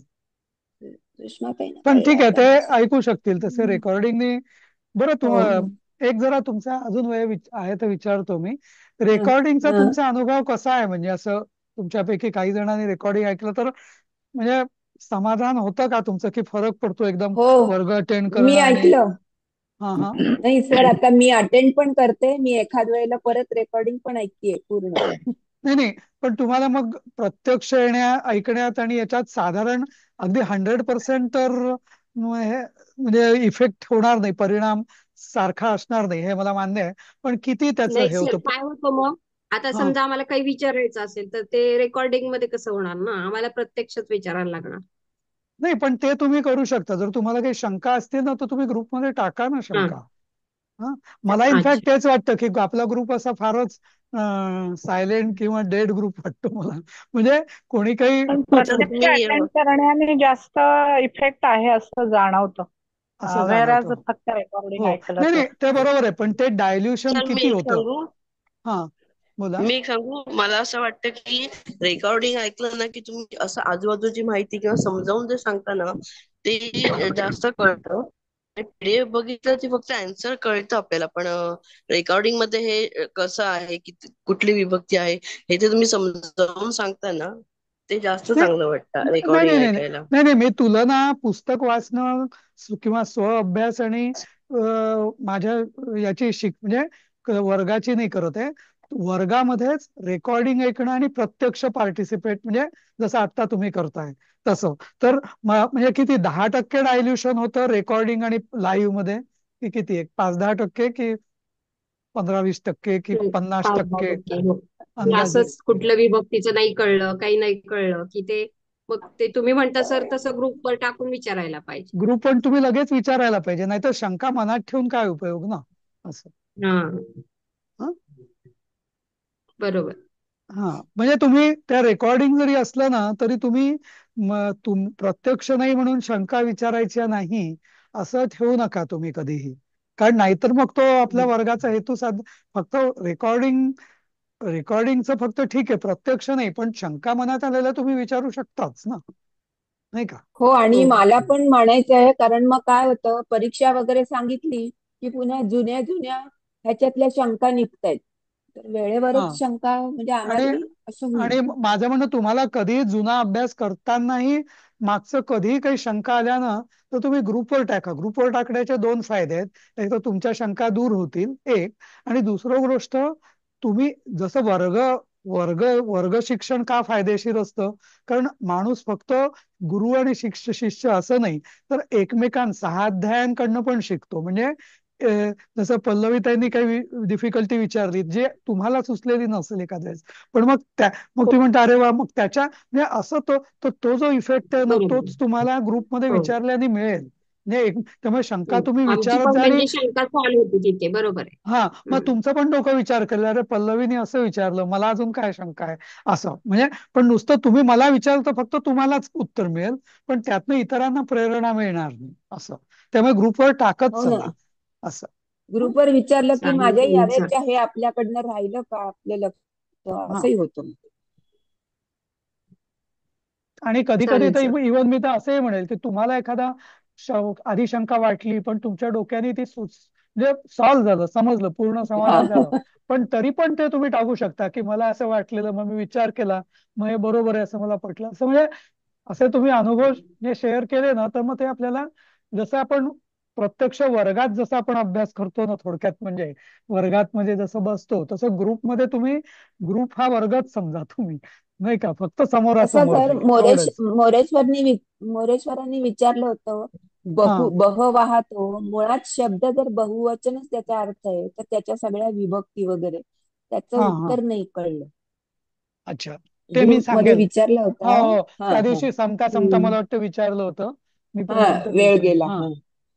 Speaker 1: सुषमा काही ना
Speaker 2: पण
Speaker 1: कळवा
Speaker 2: ठीक आहे ते
Speaker 1: त्यांना.
Speaker 2: ऐकू शकतील तसे रेकॉर्डिंगनी. बरं
Speaker 1: हो.
Speaker 2: एक जरा तुमचा अजून वेळ आहे तर विचारतो मी.
Speaker 1: हं.
Speaker 2: रेकॉर्डिंगचा
Speaker 1: हं.
Speaker 2: तुमचा अनुभव कसा आहे म्हणजे असं तुमच्यापैकी काही जणांनी रेकॉर्डिंग ऐकलं तर म्हणजे समाधान होतं का तुमचं की फरक पडतो एकदम
Speaker 1: हो.
Speaker 2: वर्ग अटेंड
Speaker 1: मी
Speaker 2: करणं आणि.
Speaker 1: ऐकलं.
Speaker 2: हा हा
Speaker 1: नाही सर आता मी अटेंड पण करते. मी एखाद वेळेला परत रेकॉर्डिंग पण ऐकतेय पूर्ण.
Speaker 2: नाही नाही पण तुम्हाला मग प्रत्यक्ष ऐकण्यात आणि याच्यात साधारण अगदी 100% तर म्हणजे इफेक्ट होणार नाही परिणाम सारखा असणार नाही हे मला मान्य आहे, पण किती त्याचं
Speaker 4: नाही
Speaker 2: हे
Speaker 4: सर,
Speaker 2: होतं
Speaker 4: काय होतं मग, आता
Speaker 2: हा
Speaker 4: समजा आम्हाला काही विचारायचं असेल तर ते रेकॉर्डिंग मध्ये कसं होणार ना, आम्हाला प्रत्यक्षच विचारायला लागणार.
Speaker 2: नाही, पण ते तुम्ही करू शकता. जर तुम्हाला काही शंका असतील ना, तर तुम्ही ग्रुपमध्ये टाका ना
Speaker 4: हा.
Speaker 2: शंका. हा, मला इनफॅक्ट
Speaker 4: अच्छा.
Speaker 2: तेच वाटतं की आपला ग्रुप असा फारच सायलेंट किंवा डेड ग्रुप वाटतो मला. म्हणजे कोणी काही
Speaker 6: पण
Speaker 3: सर
Speaker 6: प्रत्यक्ष
Speaker 3: मी
Speaker 6: अटेंड करण्याने जास्त इफेक्ट आहे असं जाणवतं.
Speaker 2: असं
Speaker 6: वेराज
Speaker 2: जाणवतं.
Speaker 6: फक्त रेकॉर्डिंग
Speaker 2: हो,
Speaker 6: ऐकलं
Speaker 2: नाही
Speaker 6: तर.
Speaker 2: नाही, ते बरोबर आहे, पण ते डायल्युशन
Speaker 3: सर मी
Speaker 2: किती
Speaker 3: एक
Speaker 2: होतं.
Speaker 3: सांगू
Speaker 2: हा, बोला.
Speaker 3: मी एक सांगू मला असं वाटतं की रेकॉर्डिंग ऐकलं ना की तुम्ही असं आजूबाजूची माहिती किंवा समजावून जे सांगता ना ते जास्त कळतं. पीडीएफ बघितलं की फक्त आन्सर कळतं आपल्याला, पण रेकॉर्डिंग मध्ये हे कसं आहे की कुठली विभक्ती आहे हे ते तुम्ही समजावून सांगता ना, ते जास्त
Speaker 2: नाही
Speaker 3: चांगलं वाटतं
Speaker 2: नाही
Speaker 3: रेकॉर्डिंग
Speaker 2: नाही नाही
Speaker 3: ऐकायला.
Speaker 2: नाही नाही, मी तुलना पुस्तक वाचणं किंवा स्व अभ्यास आणि माझ्या याची म्हणजे वर्गाची नाही करत आहे. वर्गामध्येच रेकॉर्डिंग ऐकणं आणि प्रत्यक्ष पार्टिसिपेट, म्हणजे जसं आता तुम्ही करताय तसं. तर म्हणजे किती 10% डायल्युशन होतं रेकॉर्डिंग आणि लाईव्ह मध्ये, की किती, एक 5-10% की 15-20% की 50%?
Speaker 4: 5-10%. हो. आणि
Speaker 2: अंदाजे
Speaker 4: असंच कुठलं विभक्तीचं नाही कळलं, काही नाही कळलं की ते मग ते तुम्ही म्हणता सर तसं ग्रुपवर टाकून विचारायला पाहिजे.
Speaker 2: ग्रुप पण तुम्ही लगेच विचारायला पाहिजे, नाहीतर शंका मनात ठेवून काय उपयोग ना, असं.
Speaker 4: हा,
Speaker 2: हं?
Speaker 4: बरोबर.
Speaker 2: हा, म्हणजे तुम्ही त्या रेकॉर्डिंग जरी असलं ना तरी तुम्ही प्रत्यक्ष नाही म्हणून शंका विचारायच्या नाही असं ठेवू नका तुम्ही कधीही. कारण नाहीतर मग तो आपल्या वर्गाचा हेतू फक्त रेकॉर्डिंगचं फक्त ठीक आहे, प्रत्यक्ष नाही, पण शंका मनात आलेल्या तुम्ही विचारू शकताच ना, नाही का.
Speaker 1: हो, आणि
Speaker 4: हो.
Speaker 1: मला पण म्हणायचं आहे, कारण मग काय होतं, परीक्षा वगैरे सांगितली की पुन्हा जुन्या जुन्या ह्याच्यातल्या शंका निघतायत. तर
Speaker 2: हा,
Speaker 1: वेळेवरच शंका म्हणजे
Speaker 2: आणि
Speaker 1: आम्हालाही असं होईल.
Speaker 2: आणि माझं म्हणणं, तुम्हाला कधी जुना अभ्यास करतानाही मागचं कधीही काही शंका आल्या ना, तर तुम्ही ग्रुपवर टाका. ग्रुपवर टाकण्याचे दोन फायदे आहेत. एक तर तुमच्या शंका दूर होतील, एक. आणि दुसरं गोष्ट, तुम्ही जसं वर्ग वर्ग वर्ग शिक्षण का फायदेशीर असतं, कारण माणूस फक्त गुरु आणि शिष्य असं नाही, तर एकमेकां 6 अध्यायांकडनं पण शिकतो. म्हणजे जसं पल्लवीताईंनी काही डिफिकल्टी विचारली जे तुम्हाला सुचलेली नसेल एखाद्या वेळेस, पण मग
Speaker 4: हो,
Speaker 2: ती म्हणते अरे वा, मग त्याच्या म्हणजे असं तो जो इफेक्ट आहे ना,
Speaker 4: बरोबर.
Speaker 2: तोच तुम्हाला ग्रुपमध्ये
Speaker 4: हो.
Speaker 2: विचारल्याने मिळेल. म्हणजे त्यामुळे शंका
Speaker 4: हो.
Speaker 2: तुम्ही
Speaker 4: आमची
Speaker 2: विचारत
Speaker 4: पण
Speaker 2: जा. आणि
Speaker 4: म्हणजे शंका चालू होती तिथे, बरोबर आहे.
Speaker 2: हा, मग
Speaker 4: हम्म.
Speaker 2: तुमचं पण डोकं विचार करेल, अरे पल्लवीने असं विचारलं, मला अजून काय शंका आहे, असं. म्हणजे पण नुसतं तुम्ही मला विचारलं तर फक्त तुम्हालाच उत्तर मिळेल, पण त्यातनं इतरांना प्रेरणा मिळणार नाही, असं. त्यामुळे ग्रुपवर टाकत
Speaker 1: हो
Speaker 2: चला,
Speaker 1: ना,
Speaker 2: असं. हं?
Speaker 1: ग्रुपवर विचारलं की
Speaker 4: चालेल
Speaker 1: माझ्या
Speaker 4: चालेल सर.
Speaker 1: याद्याच्या हे आपल्याकडनं राहिलं का, आपलं लक्ष
Speaker 2: हा,
Speaker 1: असंही होतं.
Speaker 2: आणि कधी कधी
Speaker 4: चालेल
Speaker 2: तर
Speaker 4: सर.
Speaker 2: इव्हन मी तर असंही म्हणेल की तुम्हाला एखादा आधी शंका वाटली, पण तुमच्या डोक्याने ती म्हणजे सॉल्व्ह झालं, समजलं, पूर्ण
Speaker 1: हा.
Speaker 2: समाधान झालं, पण तरी पण ते तुम्ही टाकू शकता की मला असं वाटलेलं, मग मी विचार केला, मग हे बरोबर आहे असं मला पटलं, असं. म्हणजे असे तुम्ही अनुभव जे शेअर केले ना, तर मग ते आपल्याला, जसं आपण प्रत्यक्ष वर्गात जसं आपण अभ्यास करतो ना, थोडक्यात म्हणजे वर्गात म्हणजे जसं बसतो, तसं ग्रुपमध्ये तुम्ही, ग्रुप हा वर्गच समजा तुम्ही, नाही का, फक्त
Speaker 1: तसं
Speaker 2: समोरासमोर
Speaker 1: तर
Speaker 2: नाही, एवढंच.
Speaker 1: मोरेश्वरांनी विचारलं होतं,
Speaker 2: हा
Speaker 1: बह वाहतो मुळात शब्द जर बहुवचनच त्याचा अर्थ आहे, तर त्याच्या सगळ्या विभक्ती वगैरे त्याचं
Speaker 2: हा हा,
Speaker 1: उत्तर नाही कळलं.
Speaker 2: अच्छा, ते मी
Speaker 1: ग्रुप मध्ये
Speaker 2: सांगेल.
Speaker 1: विचारला
Speaker 2: हो
Speaker 1: होता.
Speaker 2: हो,
Speaker 1: हा
Speaker 2: त्या
Speaker 1: हा.
Speaker 2: दिवशी समता समता
Speaker 4: हम्म.
Speaker 2: मला वाटतं विचारलं होतं, मी पण
Speaker 1: हा,
Speaker 2: नंतर
Speaker 1: वेळ
Speaker 2: विचारलं.
Speaker 1: गेला.
Speaker 2: हा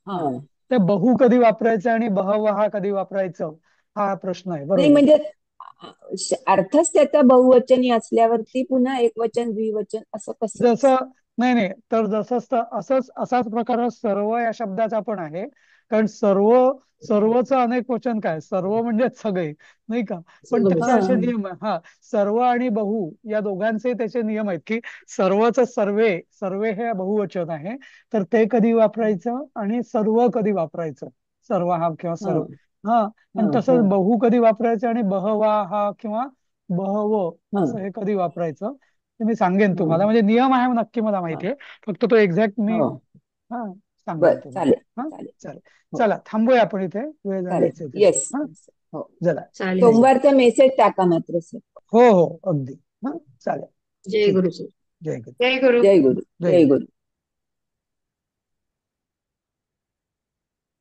Speaker 1: हा
Speaker 2: हा,
Speaker 1: हा.
Speaker 2: ते बहु कधी वापरायचं आणि बहवहा कधी वापरायचं, हा प्रश्न आहे,
Speaker 1: नाही
Speaker 2: बरोबर.
Speaker 1: म्हणजे अर्थच त्याचा बहुवचनी असल्यावरती पुन्हा एकवचन द्विवचन असं कसं.
Speaker 2: जसं, नाही नाही, तर असाच प्रकार सर्व या शब्दाचा पण आहे. कारण सर्वचं अनेक वचन काय, सर्व म्हणजे सगळे, नाही का. पण
Speaker 4: सगळं
Speaker 2: त्याचे असे
Speaker 1: हा.
Speaker 2: नियम आहे. हा, सर्व आणि बहु या दोघांचे त्याचे नियम आहेत, की सर्वे हे बहुवचन आहे, तर ते कधी वापरायचं आणि सर्व कधी वापरायचं, सर्व हा किंवा
Speaker 1: हा
Speaker 2: सर्व. हा,
Speaker 1: हा
Speaker 2: आणि
Speaker 1: हा
Speaker 2: तसंच बहु कधी वापरायचं आणि बहवा हा किंवा बहव
Speaker 1: हा
Speaker 2: असं हे कधी वापरायचं, ते मी सांगेन
Speaker 1: हा
Speaker 2: तुम्हाला. म्हणजे नियम आहे नक्की, मला
Speaker 1: हा.
Speaker 2: माहिती आहे, फक्त तो एक्झॅक्ट मी
Speaker 1: हो,
Speaker 2: हा सांगेन
Speaker 1: बर, चालेल
Speaker 2: तुम्हाला. हा,
Speaker 1: चालेल.
Speaker 2: चालेल.
Speaker 1: हो,
Speaker 2: चला, थांबूया आपण इथे, वेळ
Speaker 1: चालेल.
Speaker 2: झालीच आहे तशी.
Speaker 1: येस.
Speaker 2: हा,
Speaker 1: हो,
Speaker 2: चला.
Speaker 4: चालेल
Speaker 2: थँक्यू.
Speaker 4: सर.
Speaker 1: सोमवारचा मेसेज टाका मात्र सर.
Speaker 2: हो हो, अगदी. हा, चालेल.
Speaker 4: जय
Speaker 2: ठीक
Speaker 4: गुरु
Speaker 2: आहे.
Speaker 4: सर.
Speaker 2: जय गुरु.
Speaker 6: जय गुरु.
Speaker 1: जय गुरु.
Speaker 2: जय
Speaker 1: जय
Speaker 2: गुरु.
Speaker 1: गुरु.